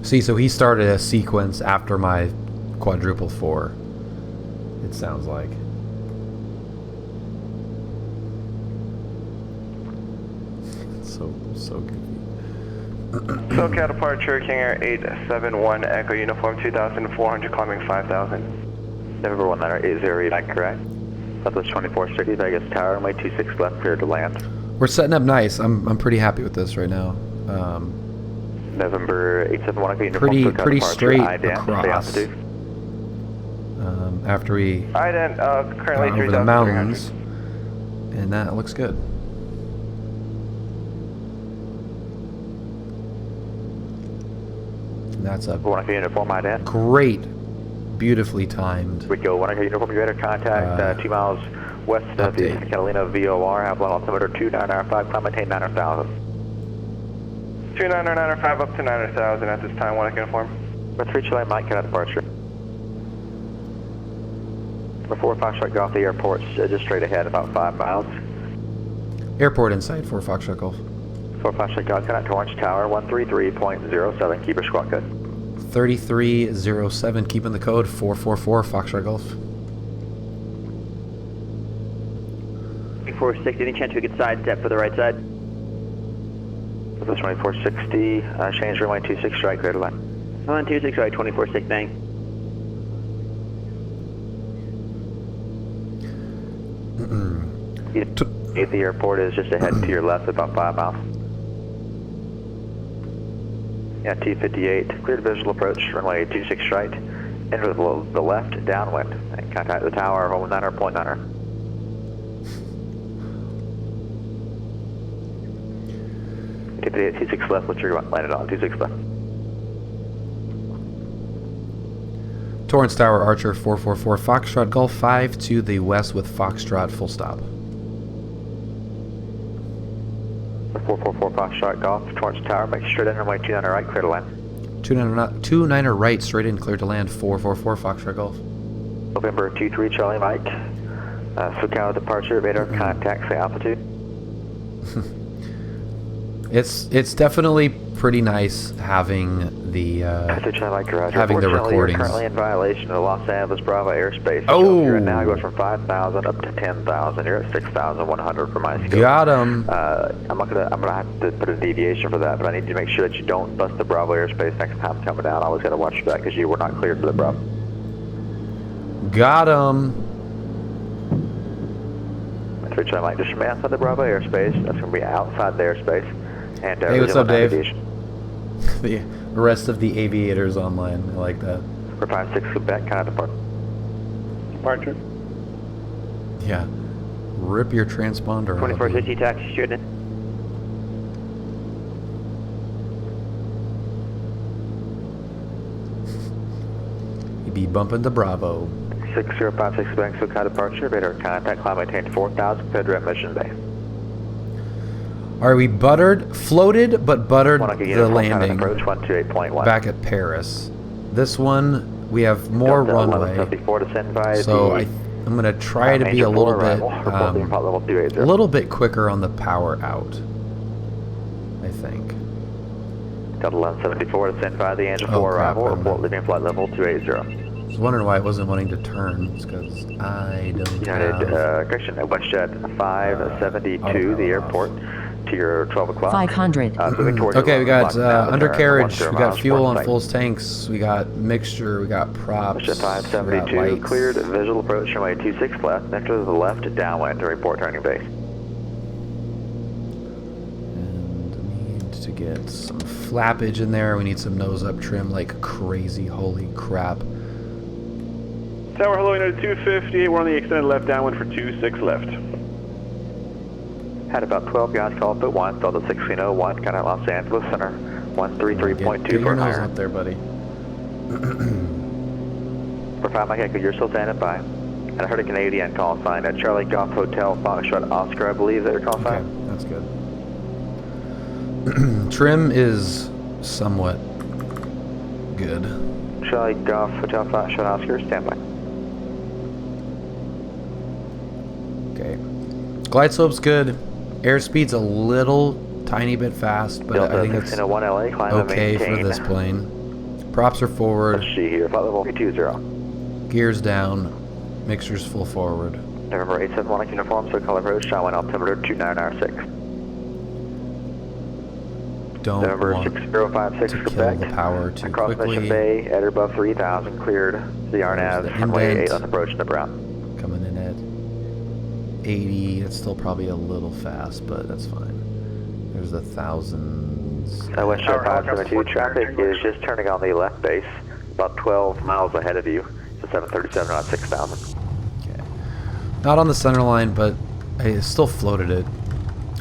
See, so he started a sequence after my quadruple 4. It sounds like. So goofy. SoCal departure, King Air 871, Echo Uniform 2400, climbing 5000. November 1980, is correct? Southwest 2460, Vegas Tower, runway 26 left, cleared to land. We're setting up nice. I'm pretty happy with this right now. November 871, Echo Uniform. Pretty straight IDENT, across. After we currently over the mountains, and that looks good. And that's a uniform IDENT. Great, beautifully timed. We go 1 uniform, radar contact 2 miles west of the Catalina VOR, have line altimeter 2995, climb maintain 9,000. 2995 up to 9,000 at this time, 1 uniform. Let's reach line Mike, cut departure. Before Foxtrot Golf, the airport's just straight ahead, about 5 miles. Airport inside for Foxtrot Golf. 4 Foxtrot Golf, connect to Orange Tower, 133.07, keep your squawk code. 3307, keeping the code 444 Foxtrot Golf. 2460, any chance we could sidestep for the right side? This is 2460, change runway 26 strike, clear to land. 26 right, 2460, bang. The airport is just ahead to your left, about 5 miles. Yeah, T58, cleared visual approach, runway 26 right, enter the left, downwind, and contact the tower, 119.9. T58, T6 left, what's your landed on, T6 left. Torrance Tower, Archer 444, Foxtrot Golf 5 to the west with Foxtrot, full stop. 444 Foxtrot Golf, Torrance Tower, make straight in, runway 29 right, clear to land. 29er right, straight in, clear to land, 444 Foxtrot Golf. November 23 Charlie Mike, SoCal departure, radar contact, say altitude. It's definitely pretty nice having the having the recordings. You're currently in violation of the Los Angeles Bravo airspace. Oh, you're now going from 5,000 up to 10,000. You're at 6,100 for my scope. Got him. I'm gonna have to put a deviation for that, but I need to make sure that you don't bust the Bravo airspace next time coming down. I always got to watch for that because you were not cleared for the Bravo. Got him. Which I might just remain outside the Bravo airspace. That's going to be outside the airspace. And hey, what's up, Dave? The rest of the aviators online. I like that. For 56 Quebec, kind of departure. Yeah. Rip your transponder. 2460 taxi straight in. You'd be bumping the Bravo. 6056 Quebec, SoCal departure. Radar contact, climb maintain 4,000, Federal Mission Bay. Are we floated, but buttered the landing approach, 128.1. back at Paris. This one, we have more runway, so I'm going to try to be a little bit quicker on the power out, I think. Delta 1174 to send by the Angel 4 arrival, report leaving flight level 280. I was wondering why it wasn't wanting to turn. It's because I don't United, correction, WestJet 572, the airport. To your 12 o'clock. 500. Okay, we got undercarriage, we got fuel on full tanks, we got mixture, we got props. 572 cleared visual approach runway 26 left, enter to the left downwind to report turning base. And need to get some flappage in there. We need some nose up trim like crazy. Holy crap. Tower, hello, United 250. We're on the extended left downwind for 26 left. Had about 12 guys call up at once, Delta 1601, kind of Los Angeles Center. 133.2 Get your for nose higher. up there, buddy. For 5 Mike Echo, you're still standing by. And I heard a Canadian call sign at Charlie Golf Hotel Foxtrot Oscar, I believe that your call sign. Okay, that's good. Trim is somewhat good. Charlie Golf Hotel Foxtrot Oscar, stand by. Okay. Glide slope's good. Airspeed's a little tiny bit fast, but Delta I think it's 1 LA, climb and okay for maintain. this plane. Props are forward. Let's see here, flight level 320. Gears down. Mixture's full forward. November 871 uniform, SoCal approach, Shawin altimeter 29R6. Don't November want 6056 to kill Quebec. the power too Across quickly. Mission Bay, at or above 3000, cleared. CR nav, the runway indent. 8 left approach to Brown. Coming in at 80. It's still probably a little fast, but that's fine. There's the thousands. Westjet 572, traffic is just turning on the left base, about 12 miles ahead of you. It's a 737 on 6000. Okay. Not on the center line, but I still floated it.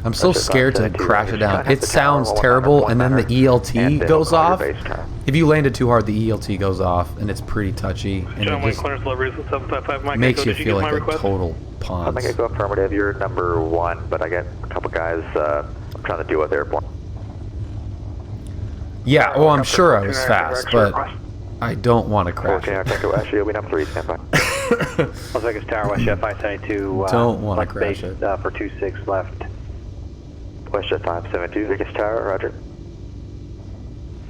I'm so scared to crash it down. It sounds terrible, and then the ELT goes off. If you land it too hard, the ELT goes off, and it's pretty touchy, and it just makes you feel like a total I'll make ponce. it go affirmative. You're number 1, but I got a couple guys I'm trying to deal with airborne. Yeah, well, I'm sure I was fast, but I don't want to crash Okay, I'll it. take it. Actually, you'll be number 3, stand by. Las Vegas Tower, WestJet 572. Don't wanna left crash base, it. For 26 left. WestJet 572, Vegas Tower, roger.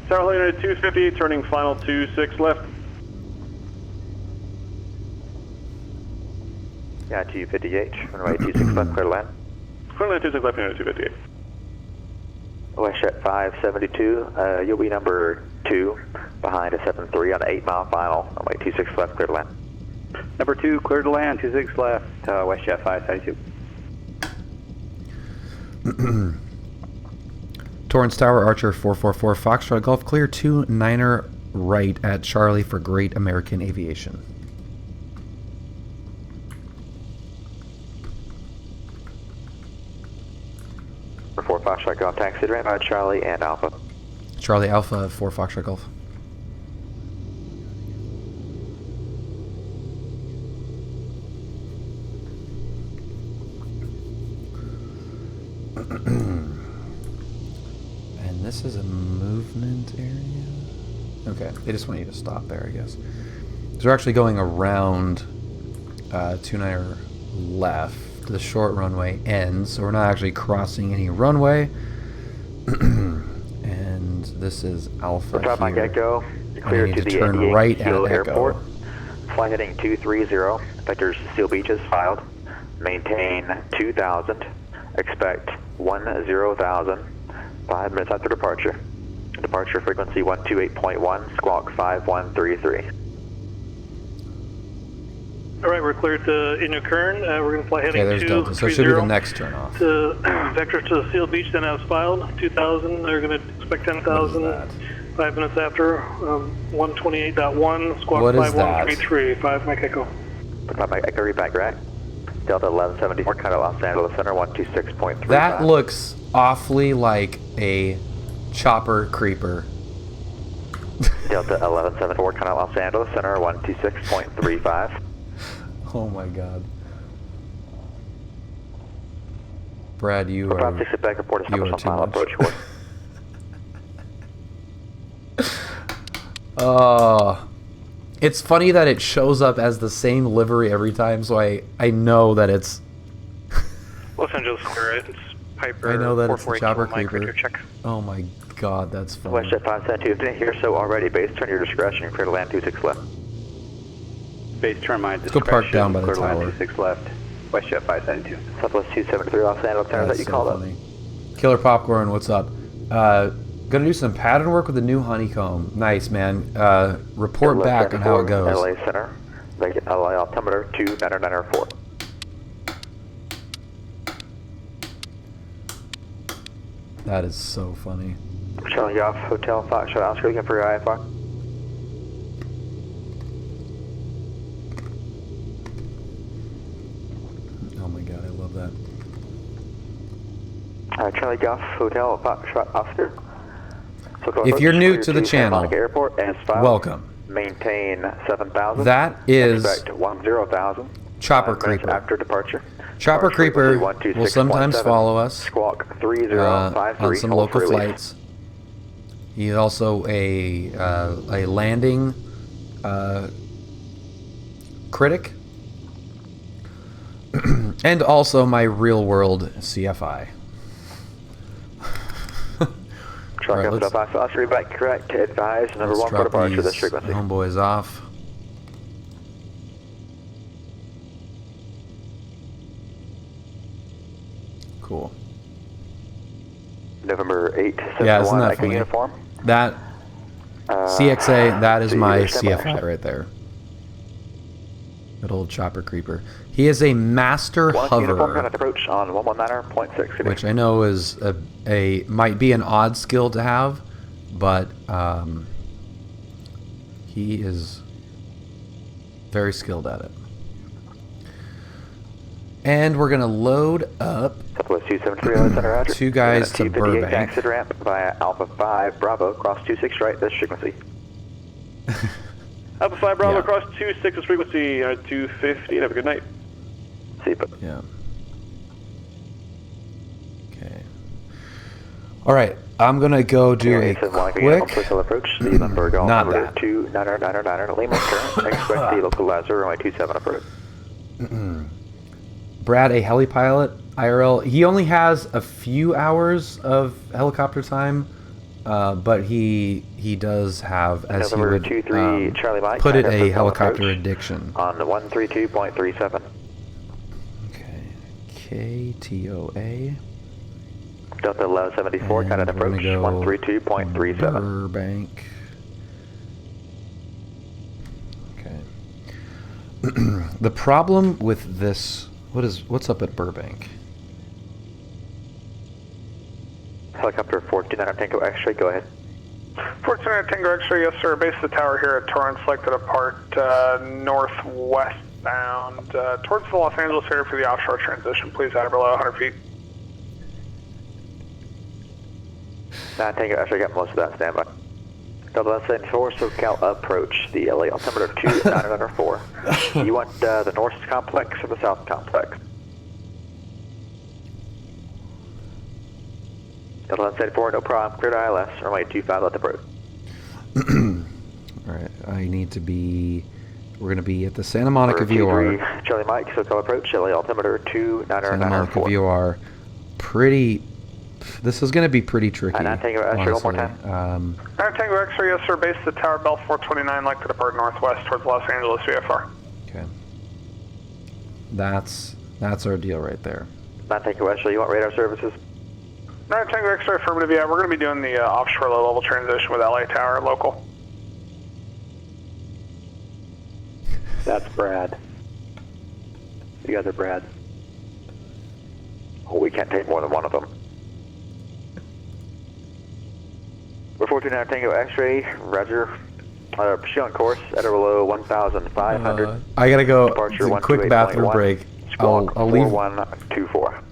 Tower United 250, turning final 26 left. Yeah, 250H, runway 26 left, clear to land. Clear land 26 left, United 258. WestJet 572, you'll be number 2, behind a 73 on the 8-mile final, runway 26 left, clear to land. Number 2, clear to land, 26 left, WestJet 572. Torrance Tower, Archer 444, Foxtrot Golf, clear 29er right at Charlie for Great American Aviation. Number 4, Foxtrot Golf, taxi to ramp, Charlie and Alpha. Charlie Alpha 4 Foxtrot Golf. And this is a movement area. Okay, they just want you to stop there, I guess. So we're actually going around 29er left. The short runway ends, so we're not actually crossing any runway. And this is Alpha Top Mike here. Echo, you're And I clear need to to the turn 88 right at Hill Echo. Airport. Flight heading 230, vectors Seal Beach is filed. Maintain 2000, expect 10,000, 5 minutes after departure. Departure frequency 128.1, squawk 5133. All right, we're clear to Inyo Kern. We're going to fly heading Okay, there's Delta, so it should be the next turn off. to vector to Seal Beach, then as filed. 2,000. They're going to expect 10,000. 5 minutes after. 128.1. Squawk What is that? 5133. 5 Mike Echo. Top Mike Echo, read back, right? Delta 1174, kind of Los Angeles Center 126.35. That looks awfully like a chopper creeper. Delta 1174, kind of Los Angeles Center 126.35. Oh my god. Brad, you are... About 6 at back report is you number are on too final much. approach course. It's funny that it shows up as the same livery every time, so I know that it's... Los Angeles clear it. It's Piper. I know that it's the 448 chopper Mike, creeper. radio check. Oh my god, that's funny. WestJet 572, if you didn't hear so already, base turn your discretion, clear to land 26 left. Base turn my Let's go park down by the clear to land tower. 26 left, WestJet 572. Southwest 273 Los Angeles Center, that you so called funny. Killer Popcorn, what's up? Gonna do some pattern work with the new honeycomb. Nice, man. Report back on how it goes. LA Center, LA altimeter 2994. That is so funny. Charlie Golf, Hotel Foxtrot Oscar, looking for your IFR. Oh my god, I love that. Charlie Golf, Hotel Foxtrot Oscar. If you're new to the channel, Airport as filed. welcome. Maintain 7,000. That is Expect 10,000. Chopper 5 minutes Creeper. after departure. Chopper Creeper frequency will sometimes 126.7, follow us Squawk 3053 on some hold local for release. flights. He's also a landing critic, and also my real world CFI. Truck up to 5 back correct. Advise number 1 for departure this frequency. Homeboys off. Cool. November 8, Yeah, isn't 71, that Echo funny? uniform. That CXA, that is so my you're standby. CFI right there. Good old Chopper Creeper. He is a master Uniform hover, contact approach on 119.6. which I know is a might be an odd skill to have, but he is very skilled at it. And we're gonna load up Southwest 273 center Roger. 2 guys to 258 Burbank. exit ramp via Alpha 5 Bravo cross 26 right this frequency. Alpha 5 Bravo Yeah. across 26 is frequency 250. Have a good night. See you. Yeah. Okay. All right. I'm gonna go do a quick. Approach the Limburg Not altimeter that. 2999 Lima current. Expect the localizer runway 27 approach. Brad, a heli pilot, IRL. He only has a few hours of helicopter time, but he does have, as he November would 23 Charlie Mike. put it, contact a with helicopter approach addiction. on 132.37. Okay. KTOA. Delta 1174 And contact we're gonna approach go 132.37. Burbank. Okay. The problem with this, what's up at Burbank? Helicopter 429 Tango X-ray, go ahead. 429 Tango X-ray, yes sir. Base of the tower here at Torrance, like to depart northwestbound towards the Los Angeles area for the offshore transition. Please out below 100 feet. 9 Tango X-ray, got most of that standby. Delta 74 SoCal approach, the LA altimeter 2904. You want the north complex or the south complex? Delta 74, no problem, cleared ILS, runway 25 left approach. Alright, I need to be, we're going to be at the Santa Monica VOR. Charlie Mike, SoCal approach, LA altimeter 2904. Santa Monica VOR. Pretty, this is going to be pretty tricky. 9 Tango X-ray, one more honestly. time. 9 Tango X-ray, yes sir. Base of the tower, Bell 429, like to depart northwest towards Los Angeles VFR. Okay. That's our deal right there. 9 Tango X-ray, you want radar services? 9 Tango X-ray, affirmative, yeah. We're going to be doing the offshore low-level transition with LA Tower local. That's Brad. You guys are Brad. Oh, we can't take more than one of them. We're 429 Tango X-ray, roger. Pursue on course at or below 1,500. I gotta go. Departure It's a quick bathroom break. I'll leave. 4124.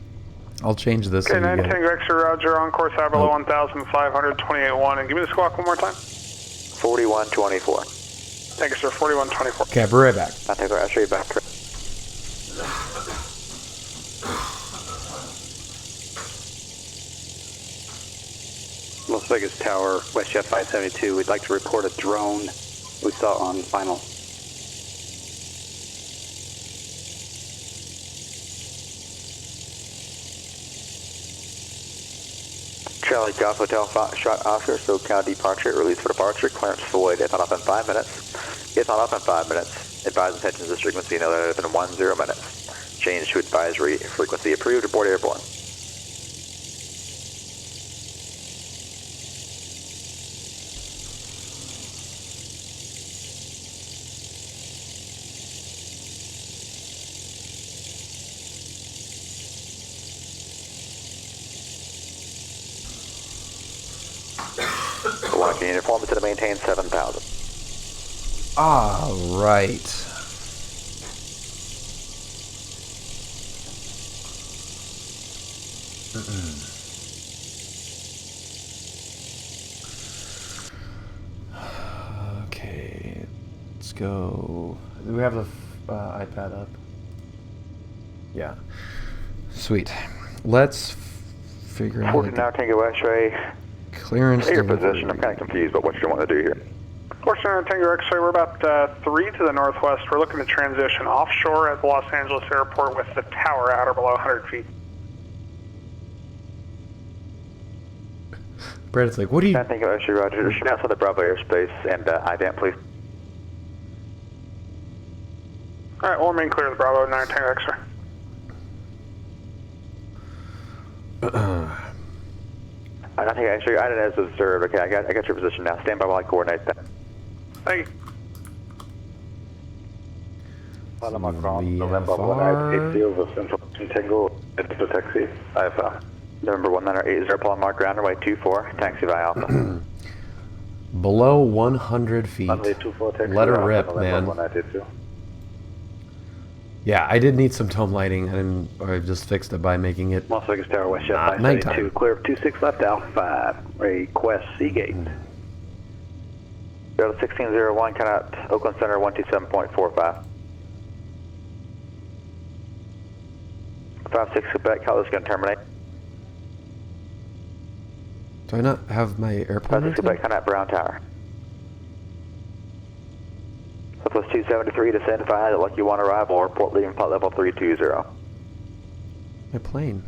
I'll change this. Okay, so you 9 get it. Tango X-ray, roger, on course at below 1,500, 28.1, and give me the squawk one more time. 4124. Thank you, sir, 4124. Okay, I'll be right back. 9 Tango X-ray, back. Las Vegas Tower, WestJet 572. We'd like to report a drone we saw on final. Charlie Golf Hotel Foxtrot Oscar, SoCal departure, release for departure, clearance void, if not up in 5 minutes. If not up in 5 minutes, advise intentions of this frequency, no later than 10 minutes. Change to advisory, frequency approved, report airborne. Walking uniform is to maintain 7,000. All right. Let's go. Do we have the iPad up? Yeah. Sweet. Let's figure out. 49 Tango X-ray. Clearance. Your position. I'm kind of confused about what you want to do here. 49 Tango X-ray, we're about 3 to the northwest. We're looking to transition offshore at the Los Angeles airport with the tower at or below 100 feet. Brad's like, what do you... Tango X-ray, roger. Shoot outside the Bravo airspace and ident, please. All right, we'll remain clear of the Bravo 9 Tango X-ray. I don't think X-ray, ident as observed. Okay, I got your position now. Stand by while I coordinate that. Thank you. Panama ground, November 1980 over Central Tango, into taxi, IFR. November 1980, Palomar ground, runway 24, taxi via Alpha. Below 100 feet. Let her rip, man. Yeah, I did need some tome lighting, and I just fixed it by making it Las Vegas Tower, West Jet 572, clear of 26 left, Alpha 5, request Seagate. Go to 1601, count out Oakland Center 127.45. 56 Quebec, how this is going to terminate? Do I not have my airplane? 56 Quebec, count out Brown Tower. Southwest 273, descend 5 at Lucky 1 arrival, report leaving flight level 320. My plane.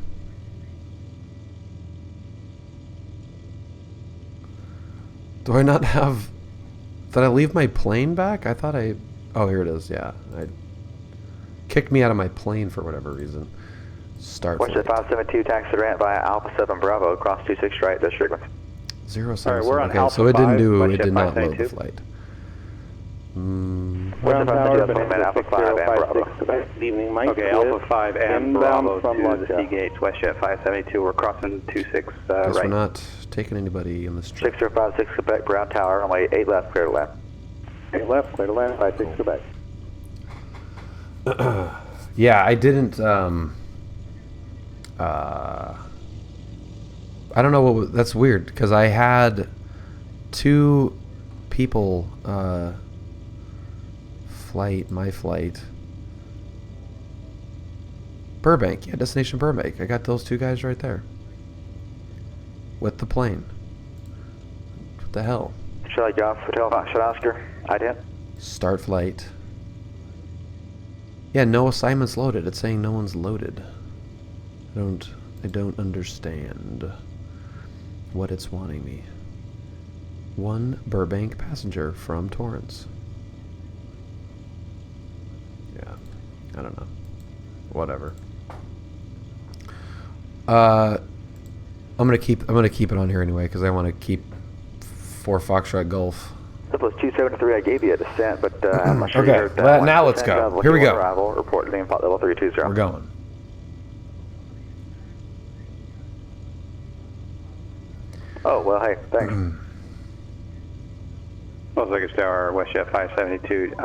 Do I not have... Did I leave my plane back? I thought I... Oh, here it is, yeah. I kicked me out of my plane for whatever reason. Start West Jet 572, taxi ramp via Alpha 7 Bravo, across 26 right, this frequency. 077. All right, we're on okay, Alpha so it didn't 5, do... West It Jet did not 572. load the flight. West Jet 572, Alpha 5 and Bravo. Evening, Mike. Okay, Alpha 5 and Bravo from to the Seagates, West Jet 572, we're crossing 26 Guess right. we're not taking anybody in this trip. 6056 Quebec, Brown Tower, runway 8 left, clear to land. 8 left, clear to land, 56 Quebec. Yeah, I didn't... I don't know what... That's weird, because I had 2 people... my flight. Burbank, yeah, destination Burbank. I got those 2 guys right there. With the plane. What the hell? Charlie Golf, Hotel Foxtrot Oscar, ident. Start flight. Yeah, no assignments loaded. It's saying no one's loaded. I don't understand what it's wanting me. 1 Burbank passenger from Torrance. Yeah, I don't know. Whatever. I'm gonna keep it on here anyway because I want to keep 4 Foxtrot Golf. Southwest 273, I gave you a descent, but I'm not sure you Okay, heard well, now let's go. Here we go. Arrival, report leaving flight level 320. We're going. Oh, well, hey, thanks. Las Vegas Tower, West Jet 572.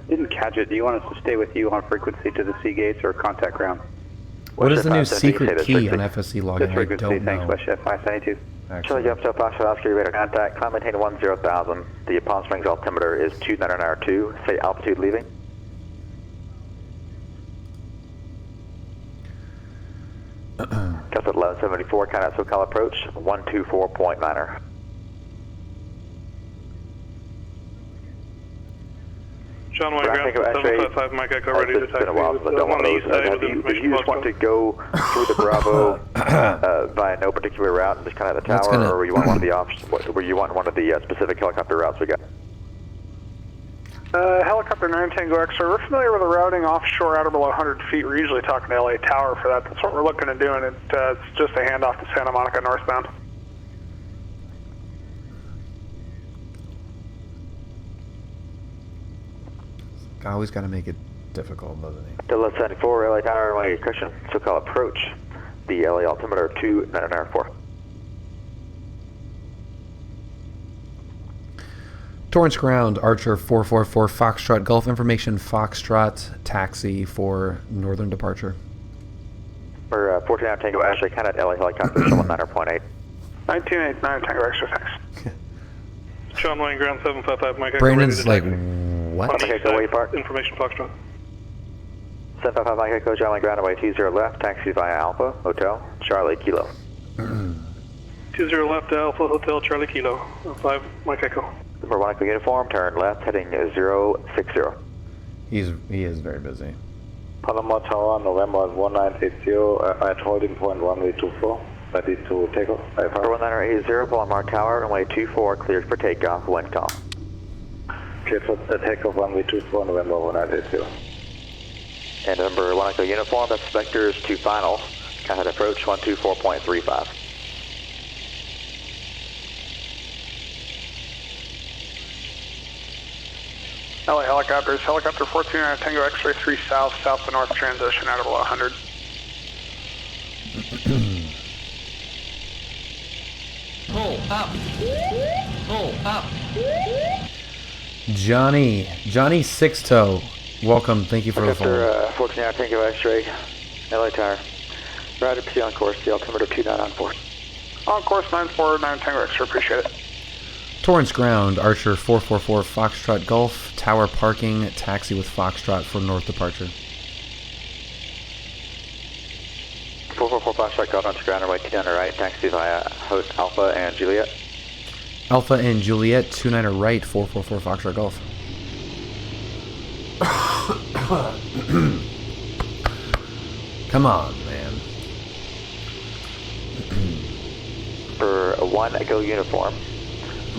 Didn't catch it. Do you want us to stay with you on frequency to the Seagates or contact ground? What is the new 572, secret say key this on FSE login? I frequency, don't thanks, know. West Jet 572. Charlie Golf, Hotel Foxtrot Oscar, radar contact. Climb maintain 10,000. The Palm Springs altimeter is 299R2. Say altitude leaving. Gust at 1174, count out SoCal approach, 124.9er. John Wayne, ground 755, Mike Echo, ready to taxi. It's been a while since I've done one of those. If you just want to go through the Bravo via no particular route and just kind of the tower, or you want one of the specific helicopter routes we got? Helicopter 9 Tango X-ray, we're familiar with the routing offshore at or below 100 feet. We're usually talking to LA Tower for that. That's what we're looking to do, and it's just a handoff to Santa Monica northbound. Always got to make it difficult, doesn't he? Delta 74, LA Tower, runway cushion, SoCal approach. The LA altimeter 299R4. Torrance ground, Archer 444, Foxtrot Gulf information, Foxtrot taxi for northern departure. For 14 Tango Ashley, count out LA helicopter, 19.8. 1989 Tango X-ray, thanks. John Wayne, ground 755, Mike Echo, Brandon's like, What? Mike Echo, where you park? Information Foxtrot. 755 Mike Echo, John Wayne ground away 20 left, taxi via Alpha, Hotel, Charlie, Kilo. 20 left, Alpha Hotel, Charlie Kilo. 5 Mike Echo. Number 1 Echo uniform, turn left, heading 060. He is very busy. Panama Tower, November 1980 at holding point runway 24. Ready to take off. Number 1980, Palomar Tower, runway 24, cleared for takeoff, wind calm. Cleared for the takeoff, runway 24, November 1980. And number 1 Echo uniform, that's Vectors to final. Contact approach 124.35. LA helicopters, helicopter 14 Tango X-ray 3 south, south to north transition out of 100. Pull up. Pull up. Johnny Sixto, welcome. Thank you for the phone. After 14 Tango X-ray, LA Tower. Right up on course, the altimeter 2994. On course 949 Tango X-ray, appreciate it. Torrance Ground, Archer 444 Foxtrot Golf, tower parking, taxi with Foxtrot for north departure. 444 Foxtrot Golf, Torrance Ground, runway 29 right, taxi via Host Alpha and Juliet. Alpha and Juliet, 29 right, 444 Foxtrot Golf. Come on, man. For a 1 Echo uniform.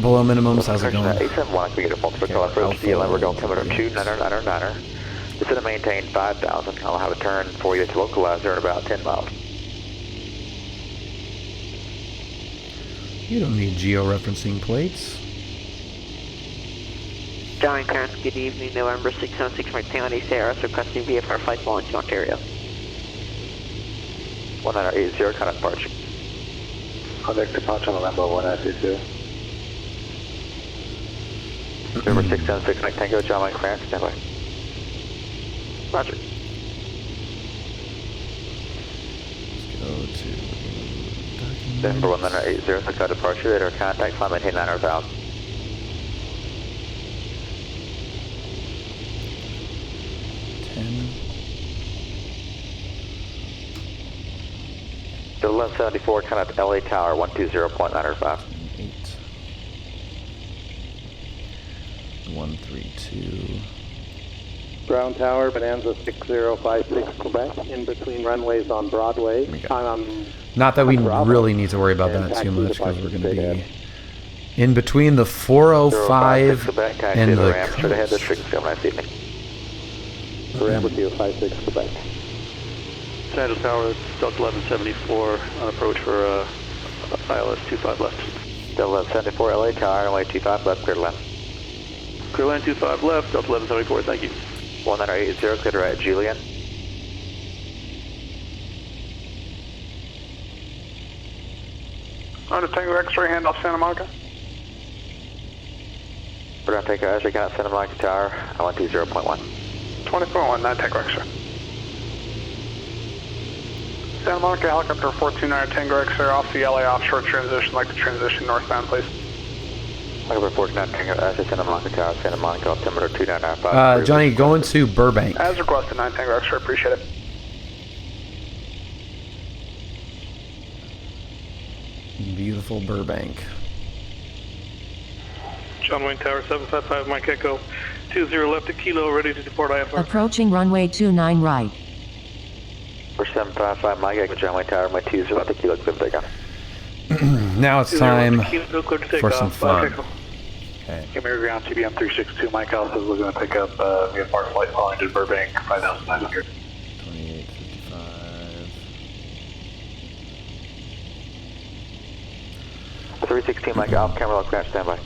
Below minimums, how's it going? 871 Echo uniform, circle approach DLM, we're going altimeter 2999er. It's going to maintain 5,000. I'll have a turn for you to localizer in about 10 miles. You don't need geo-referencing plates. Johnny Terrence, good evening. November 606 Mike PA28R, requesting VFR flight going to Ontario. 1980, contact departure. Contact departure, November 1982. Number 676 Mike Tango, John Mike France, standby. Roger. Go to Number 1980, SoCal departure, radar contact, climb maintain 900,000. The 1174, contact LA Tower, 120.905. 132. Ground Tower, Bonanza 6056 Quebec, in between runways on Broadway. Not that we really need to worry about that too much because we're going to be in between the 405 and the Rambo 56 Quebec. San Angeles Tower, Delta 1174 on approach for ILS 25 left. Delta 1174 LA Tower, runway 25 left, clear to land. Clear land 25 left, Delta 1174, thank you. 1980, clear to right, Julian. On to Tango X-ray, handoff Santa Monica. We're going to take Azure, count Santa Monica Tower, 120.1. 2419 Tango X-ray. Santa Monica helicopter 429 Tango X-ray off the LA offshore transition, like to transition northbound, please. Helicopter 429 Tango Azure, Santa Monica Tower, Santa Monica, altimeter 2995. Johnny, going to Burbank. As requested, 9 Tango X-ray, appreciate it. Beautiful Burbank. John Wayne Tower, 755 Mike Echo, 20 left at Kilo, ready to depart IFR. Approaching runway 29 right. For 755 Mike Echo, John Wayne Tower, runway 20 left at Kilo, clear to take off. Now it's time for some fun. Okay. Camera ground CBM 362, Mike Alpha is looking to pick up VFR flight following to Burbank, 5,900. 2855. 316 Mike Alpha, camera lock crash, standby.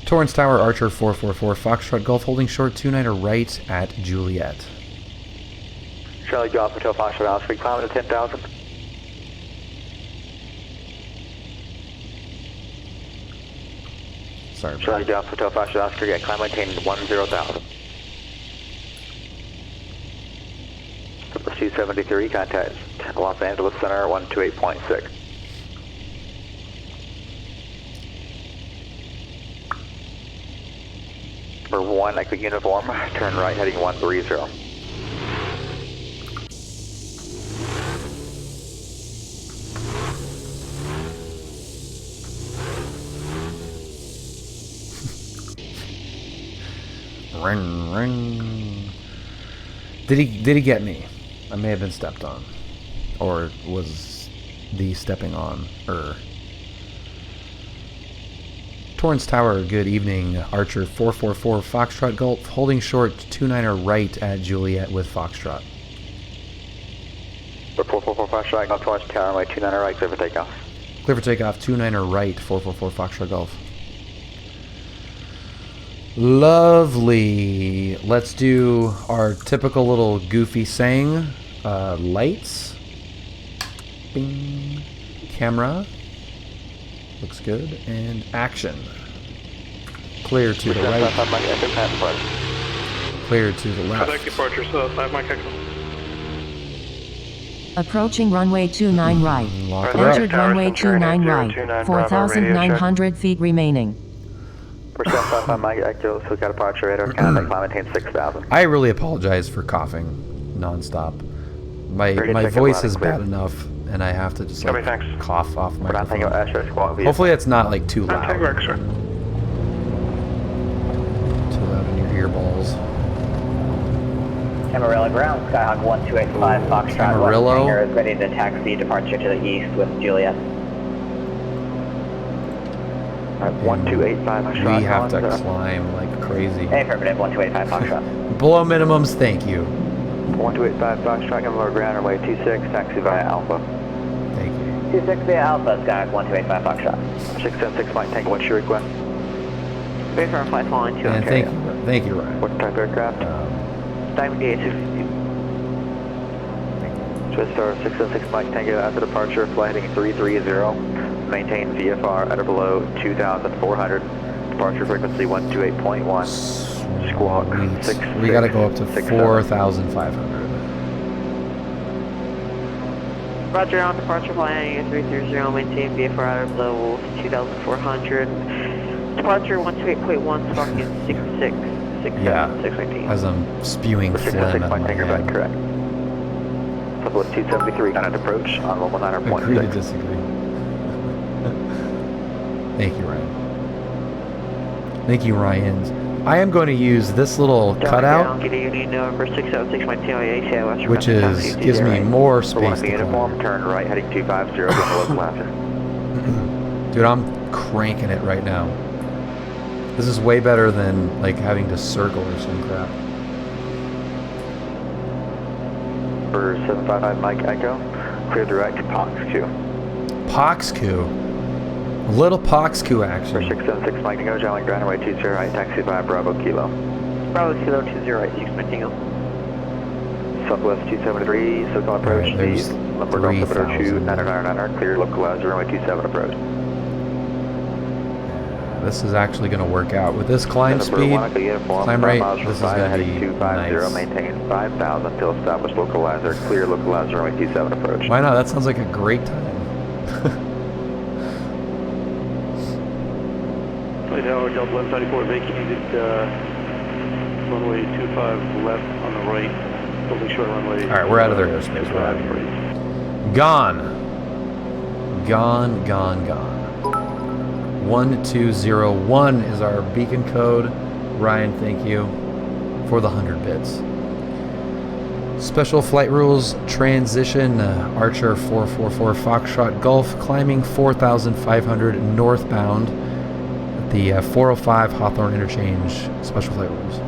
Torrance Tower, Archer 444, Foxtrot Golf, holding short 29er right at Juliet. Charlie Golf, Hotel Foxtrot, Oscar, climb to 10,000. Sorry. Charlie Golf, Hotel Foxtrot, Oscar, yeah, climb maintain 10,000. C-73, contact Los Angeles Center, 128.6. For 1 Echo Uniform, turn right heading 130. Ring, ring. Did he get me? I may have been stepped on. Or was the stepping on Torrance Tower, good evening. Archer 444 Foxtrot Gulf, holding short 29er right at Juliet with Foxtrot. 444 Foxtrot Gulf, Torrance Tower, runway 29er right, clear for takeoff. Clear for takeoff, 29er right, 444 Foxtrot Gulf. Lovely. Let's do our typical little goofy saying. Lights. Bing. Camera. Looks good. And action. Clear to the right. Clear to the left. Contact departure, so 5 Mike Echo. Approaching runway 29 right. Lock it Entered up. runway 29 right. 4,900 feet remaining. Percent 5 Mike Echo, SoCal departure radar, contact climb maintain 6,000. I really apologize for coughing nonstop. My voice is bad enough, and I have to just like cough off my microphone. Hopefully it's not like too loud. Too loud in your earballs. Amarillo ground, Skyhawk 1285 Foxtrot. Amarillo. Hangar is ready to taxi departure to the east with Juliet. 1285 Foxtrot. We have to climb like crazy. Affirmative, 1285 Foxtrot. Below minimums, thank you. 1285 Foxtrot, come lower ground, runway 26, taxi via Alpha. Thank you. 26 via Alpha, Skyhawk 1285 Foxtrot. 676 Mike Tango, what's your request? Wait for a flight following to And Ontario. thank you, Ryan. What type of aircraft? Diamond DA250. Star 676 Mike Tango, after departure, flight heading 330. Maintain VFR at or below 2,400. Departure frequency 128.1. Squawk 6. We gotta go up to 4,500. Roger, on departure flying 330, maintain VFR at or below 2,400. Departure 128.1, squawking 66. Yeah, as I'm spewing phlegm out of my head. Correct. Level 273 on an approach on level 9.6. Agree to disagree. Thank you, Ryan. Thank you, Ryan. I am going to use this little cutout, which gives me more space to climb. Turn right, heading 250 on the local after. Dude, I'm cranking it right now. This is way better than like having to circle or some crap. For 755 Mike Echo, clear direct to POX-Q. POX-Q? A little POX-Q action. For 676 Mike Tango, John ground runway 20 right, taxi via Bravo Kilo. Bravo Kilo 20 right, 6 Mike Tango. Southwest 273, SoCal approach, east, Lumber Golf Limiter 2999, clear localizer, runway 27 approach. This is actually going to work out. With this climb speed, climb rate, this is going to be 250, nice. maintain 5,000 till established localizer, clear localizer, runway 27 approach. Why not? That sounds like a great time. Flight Tower, Delta 1194 vacated, runway 25 left on the right, holding short runway. Alright, we're out of their airspace. We're out of here. Gone. Gone, gone, gone. 1201 is our beacon code. Ryan, thank you for the 100 bits. Special flight rules transition. Archer 444 Foxtrot Gulf, climbing 4,500 northbound at the 405 Hawthorne Interchange. Special flight rules.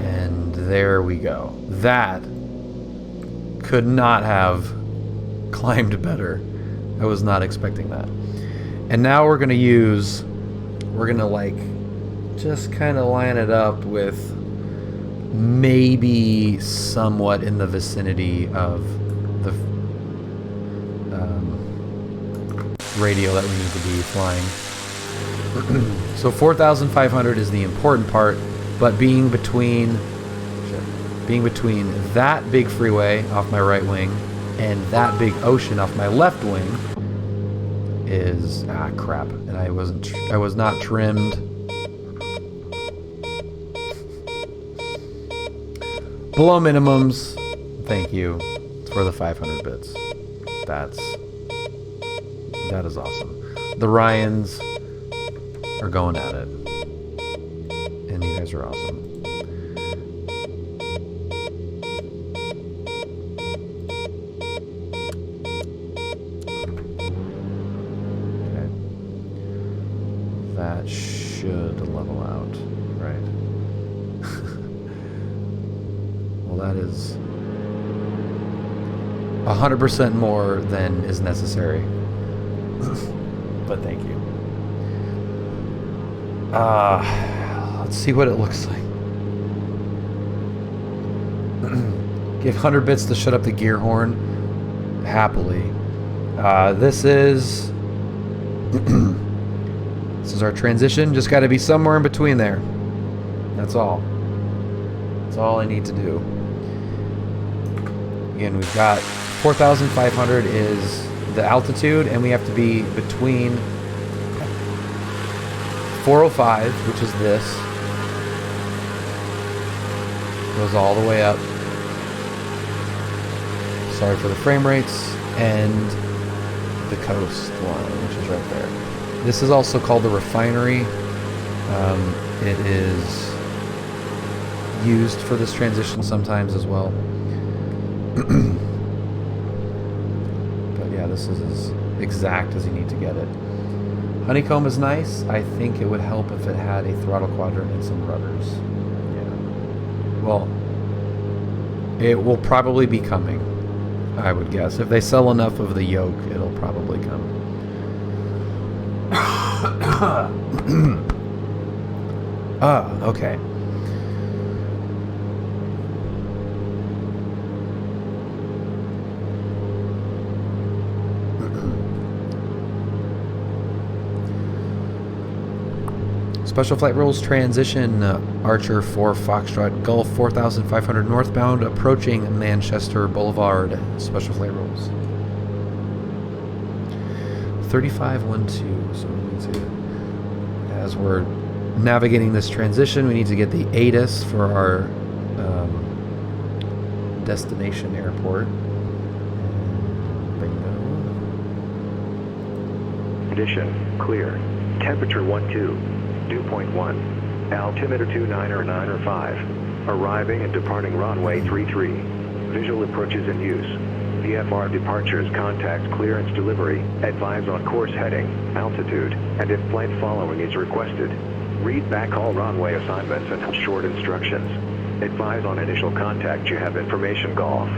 And there we go. That could not have climbed better. I was not expecting that. And now we're gonna like just kind of line it up with maybe somewhat in the vicinity of the radio that we need to be flying. So 4,500 is the important part, but being between that big freeway off my right wing and that big ocean off my left wing is crap, and I was not trimmed. Below minimums. Thank you for the 500 bits. That is awesome. The Ryans are going at it, and you guys are awesome. That should level out, right? Well, that is 100% more than is necessary. But thank you. Let's see what it looks like. Give 100 bits to shut up the gear horn. Happily. This is... This is our transition. Just got to be somewhere in between there. That's all. That's all I need to do. Again, we've got 4,500 is the altitude, and we have to be between 405, which is this. Goes all the way up. Sorry for the frame rates. And the coastline, which is right there. This is also called the refinery. It is used for this transition sometimes as well. But yeah, this is as exact as you need to get it. Honeycomb is nice. I think it would help if it had a throttle quadrant and some rudders. Yeah. Well, it will probably be coming, I would guess. If they sell enough of the yoke, it'll probably come. Okay. Special flight rules transition Archer 4 Foxtrot Gulf 4500 northbound approaching Manchester Boulevard. Special flight rules. 3512. So we need to, as we're navigating this transition, we need to get the ATIS for our destination airport. Bingo. Condition clear. Temperature 12. Dew point 1. Altimeter 29 or 9 or 5. Arriving and departing runway 33. Visual approaches in use. VFR departures, contacts, clearance, delivery. Advise on course heading, altitude, and if flight following is requested. Read back all runway assignments and short instructions. Advise on initial contact. You have information, Golf.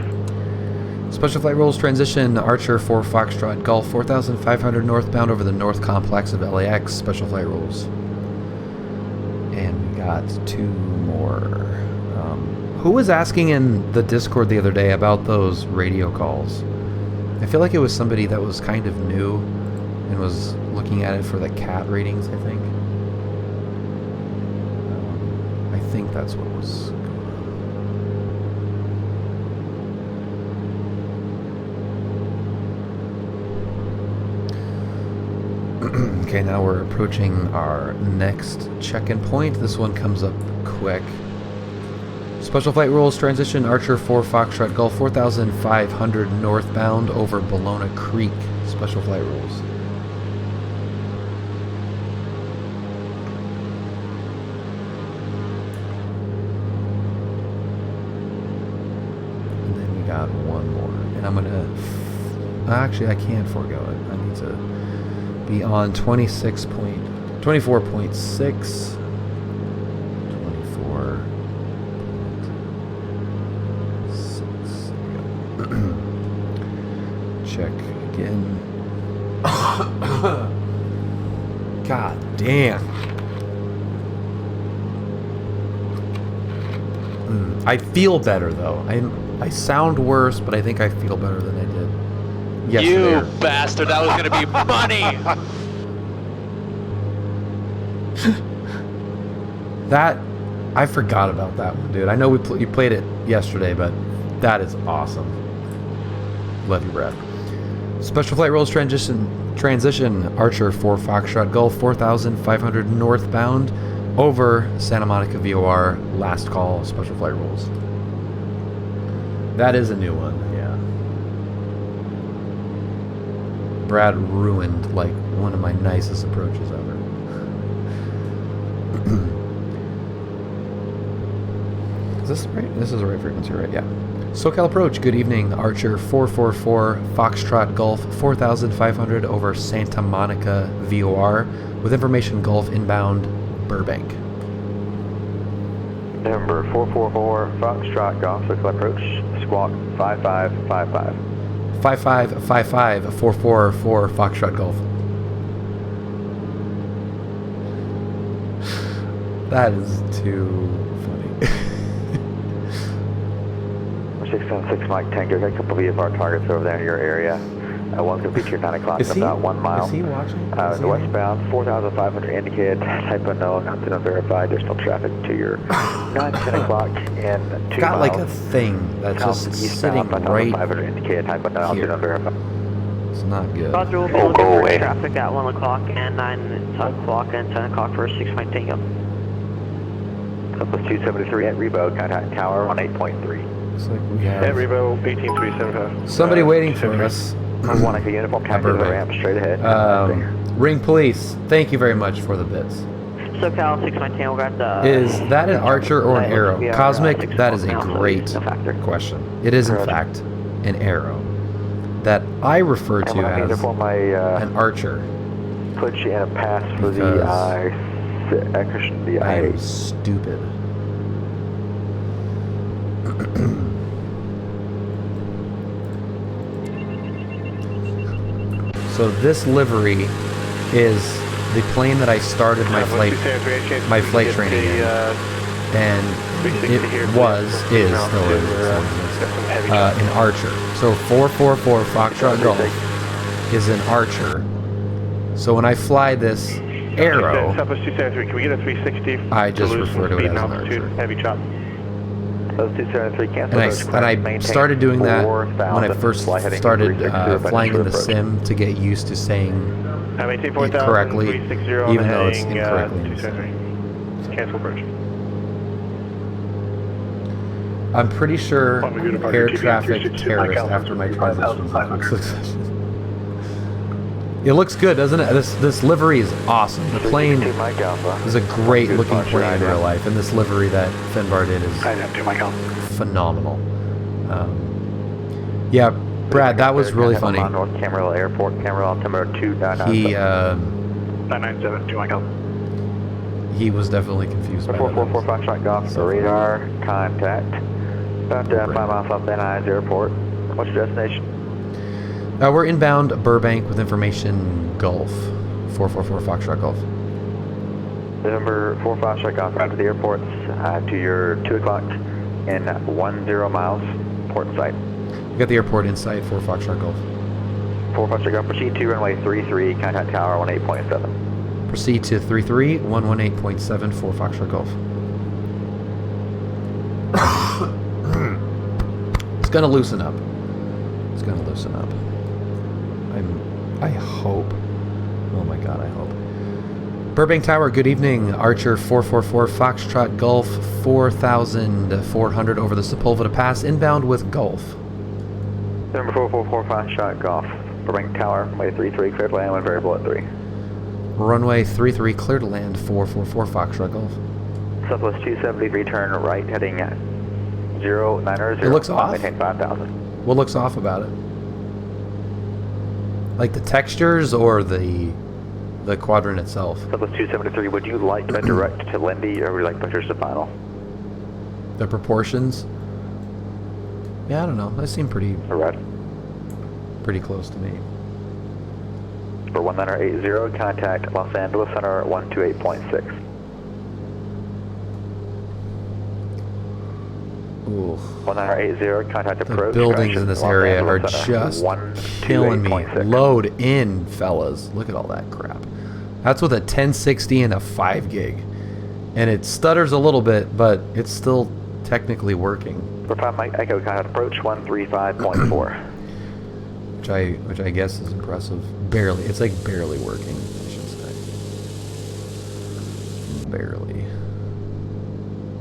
Special flight rules transition Archer 4 Foxtrot Gulf 4500 northbound over the north complex of LAX. Special flight rules. And we got two more. Who was asking in the Discord the other day about those radio calls? I feel like it was somebody that was kind of new and was looking at it for the cat ratings, I think. I think that's what was going on. Okay, now we're approaching our next check-in point. This one comes up quick. Special flight rules transition Archer 4 Foxtrot Gulf 4500 northbound over Bologna Creek. Special flight rules. And then we got one more. And I'm gonna... Actually, I can't forego it. I need to be on 24.6. Check again. God damn. I feel better though. I sound worse, but I think I feel better than I did yesterday. You bastard! That was gonna be funny. That I forgot about that one, dude. I know you played it yesterday, but that is awesome. Love you, Brad. Special flight rules transition. Archer 4 Foxtrot Golf 4,500 northbound over Santa Monica VOR. Last call. Special flight rules. That is a new one. Yeah. Brad ruined like one of my nicest approaches ever. Is this right? This is the right frequency, right? Yeah. SoCal approach. Good evening. Archer 444 Foxtrot Golf 4,500 over Santa Monica VOR with information Gulf inbound Burbank. Number 444 Foxtrot Golf SoCal approach. Squawk 5555. 5555 444 Foxtrot Golf. That is too funny. 676 Mike Tango, got a couple of VFR targets over there in your area. One's going to be to your 9 o'clock, about 1 mile. Is he watching? The westbound, 4,500 indicated, type unknown, not to verify. There's no traffic to your 9, 10 o'clock, and 2 got miles. like a thing that's just sitting right 500 indicated, type unknown, not to verify. It's not good. Roger, we'll be looking for traffic at 1 o'clock and 9 o'clock and 10 o'clock for a 6 Mike Tango. Southwest 273 at Rebo, contact tower on 8.3. Looks like we have At Rebo, 18375. somebody waiting for us. One of the uniform captain the ramp straight ahead. Ring police, thank you very much for the bits. SoCal 6 Mike Tango got the... Is that an Archer or an Arrow? Cosmic, that is a great question. It is in fact an Arrow that I refer to as an Archer. Put you in a pass for the I am stupid. So this livery is the plane that I started my flight training in, and it is still an Archer. So 444 Foxtrot Golf is an Archer. So when I fly this Arrow, Southwest 273, can we get a 360? I just refer to it as an Archer. Heavy chop. And I started doing that when I first started flying in the sim to get used to saying it correctly, even though it's incorrectly. Cancel approach. I'm pretty sure air traffic terrorist after my transition. It looks good, doesn't it? This livery is awesome. The plane is a great looking plane in real life, and this livery that Finbar did is phenomenal. Yeah, Brad, that was really funny. North Camarillo Airport, Camarillo altimeter 299. He was definitely confused by that. 444 Foxtrot Golf, so radar contact. About 5 miles off Van Nuys Airport. What's your destination? We're inbound Burbank with information Gulf. 444 Foxtrot Golf. The number 4 Foxtrot Golf out to the airports to your 2 o'clock in 10 miles. Port in sight. We got the airport in sight. 4 Foxtrot Golf. 4 Foxtrot Golf, proceed to runway 33, contact tower 18.7. Proceed to 33, 118.7, 4 Foxtrot Golf. It's gonna loosen up. It's gonna loosen up. I hope. Oh my god, I hope. Burbank Tower, good evening. Archer 444 Foxtrot Golf 4,400 over the Sepulveda Pass, inbound with Gulf. Number 444 Foxtrot Golf. Burbank Tower, runway 33, clear to land, one variable at 3. Runway 33, clear to land, 444 Foxtrot Golf. Southwest 273, turn right, heading 090. It looks off? Maintain 5,000. What looks off about it? Like the textures or the quadrant itself? Southwest 273, would you like to direct to Lindy or would you like pictures to final? The proportions? Yeah, I don't know. They seem pretty close to me. For 1980, contact Los Angeles Center 128.6. Ooh. 1980, contact approach. The buildings in this area are just killing me. Load in, fellas. Look at all that crap. That's with a 1060 and a 5 gig. And it stutters a little bit, but it's still technically working. For 5 Mike Echo, contact approach 135.4. which I guess is impressive. Barely. It's like barely working, I should say. Barely.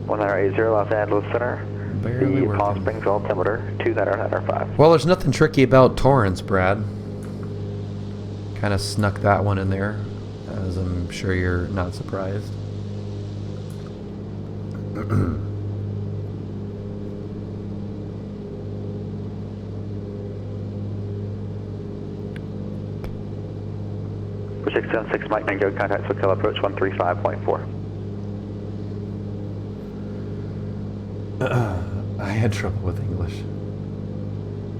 1980 Los Angeles Center. Barely the working. Palm Springs altimeter 2995. Well, there's nothing tricky about torrents, Brad. Kind of snuck that one in there, as I'm sure you're not surprised. For 676 Mike Tango, contact SoCal approach 135.4. I had trouble with English.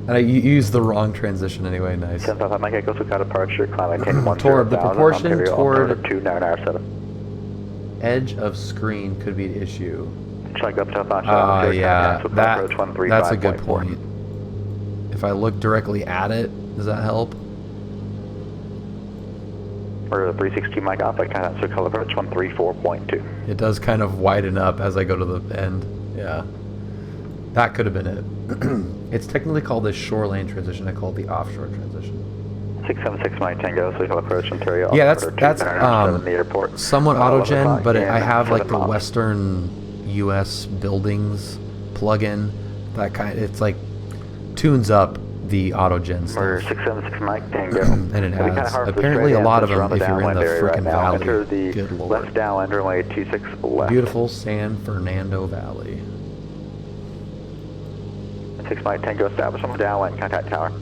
And I used the wrong transition anyway, nice. 755 Mike Echo, SoCal departure, climb maintain 10,000, Toward the proportion Ontario, toward altimeter 2997. edge of screen could be the issue. Check up to Yeah, that's a good point. If I look directly at it, does that help? Or the 360 Mike Alpha, contact SoCal approach 134.2. It does kind of widen up as I go to the end. Yeah. That could have been it. It's technically called the shore lane transition. I call it the offshore transition. 676 Mike Tango, SoCal approach Ontario. Yeah, that's the airport. somewhat autogen, but I have like the Western U.S. buildings plugin. That kind. It's like tunes up the autogen stuff. 676 Mike Tango. And it has apparently a lot of them if you're in the frickin' valley. Enter the Good lord. left downwind runway 26 left. Beautiful San Fernando Valley. 6 Mike Tango, establish on the downwind, contact tower.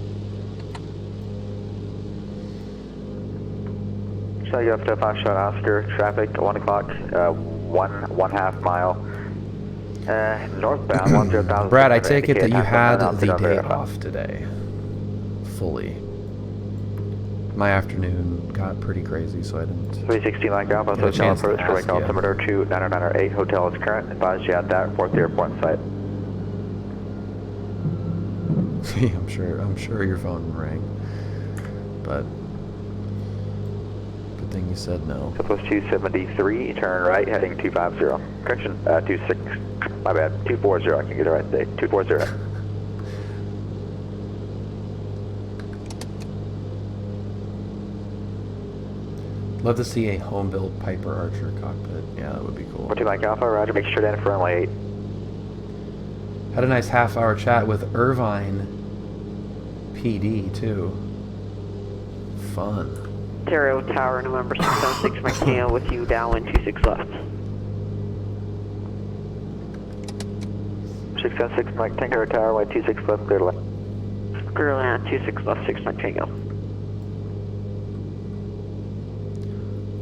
So you have to 5 shot Oscar, traffic 1 o'clock, 1.5 mile. Northbound 10,000. Brad, I take it that you had the day off today. Fully. My afternoon got pretty crazy, so I didn't. 360 Mike Alpha, get a SoCal chance to approach, ask wake you. altimeter 2998, hotel is current. Advise you at that, report the airport in sight. I'm sure your phone rang, but good thing you said no. Southwest 273, turn right, heading 250. Correction, 26. My bad, 240. I can get it right today. 240. Love to see a home-built Piper Archer cockpit. Yeah, that would be cool. 42 Mike Alpha, Roger. Make sure to enter for runway 8. Had a nice half-hour chat with Irvine PD too. Fun. Ontario Tower, November 676 Mike Tango with you, downwind 26 left. 676 Mike Tango Tower, way 26 left, clear to left. Clear land 26 left, 6 Mike Tango.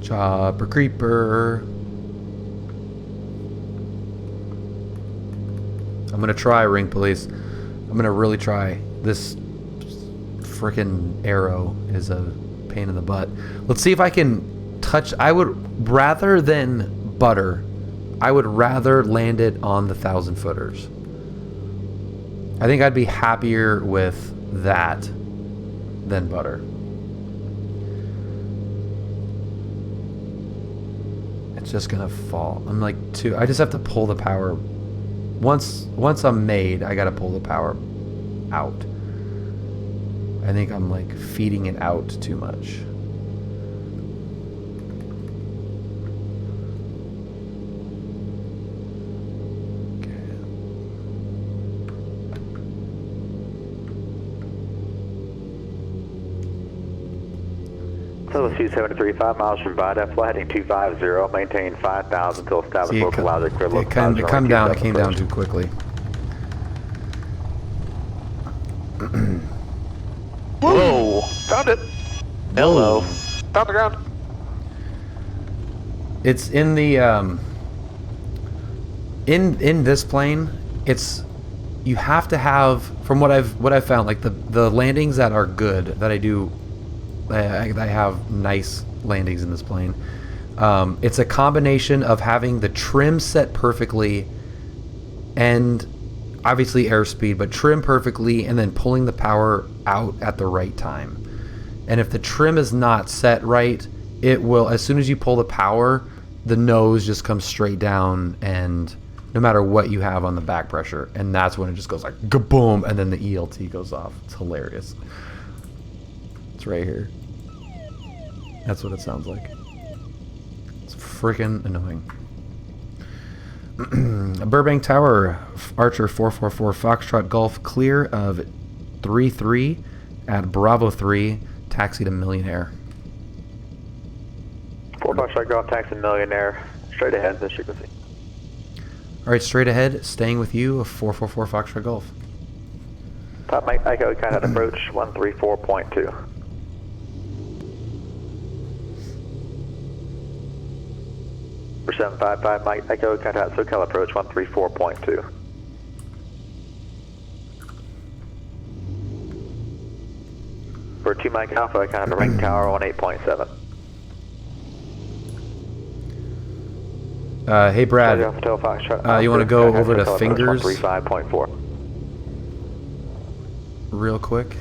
Chopper Creeper. I'm gonna try, Ring Police. I'm gonna really try. This frickin' arrow is a pain in the butt. Let's see if I can touch. I would rather than butter. I would rather land it on the 1,000 footers. I think I'd be happier with that than butter. It's just gonna fall. I'm like I just have to pull the power. Once I'm made, I gotta pull the power out. I think I'm like feeding it out too much. So 273, 5 miles from Vida, fly heading 250, maintain 5,000 until established local logic grid local. It came down too quickly. Whoa! Found it! Hello. Found the ground. It's in the in this plane, you have to have, from what I've found, like the landings that are good that I do, I have nice landings in this plane. It's a combination of having the trim set perfectly and obviously airspeed, but trim perfectly and then pulling the power out at the right time. And if the trim is not set right, it will, as soon as you pull the power, the nose just comes straight down, and no matter what you have on the back pressure, and that's when it just goes like kaboom, and then the ELT goes off. It's hilarious. It's right here. That's what it sounds like. It's freaking annoying. Burbank Tower, Archer 444 Foxtrot Golf, clear of 3-3 at Bravo 3, taxi to Millionaire. 4 Foxtrot Golf, taxi to Millionaire, straight ahead, this frequency. Alright, straight ahead, staying with you, 444 Foxtrot Golf. Top Mike Echo, contact approach 134.2. For 755 Mike Echo, contact SoCal approach 134.2. For 2 Mike Alpha, contact Rank Tower 18.7. Hey Brad, you want to go over to Fingers 135.4. real quick?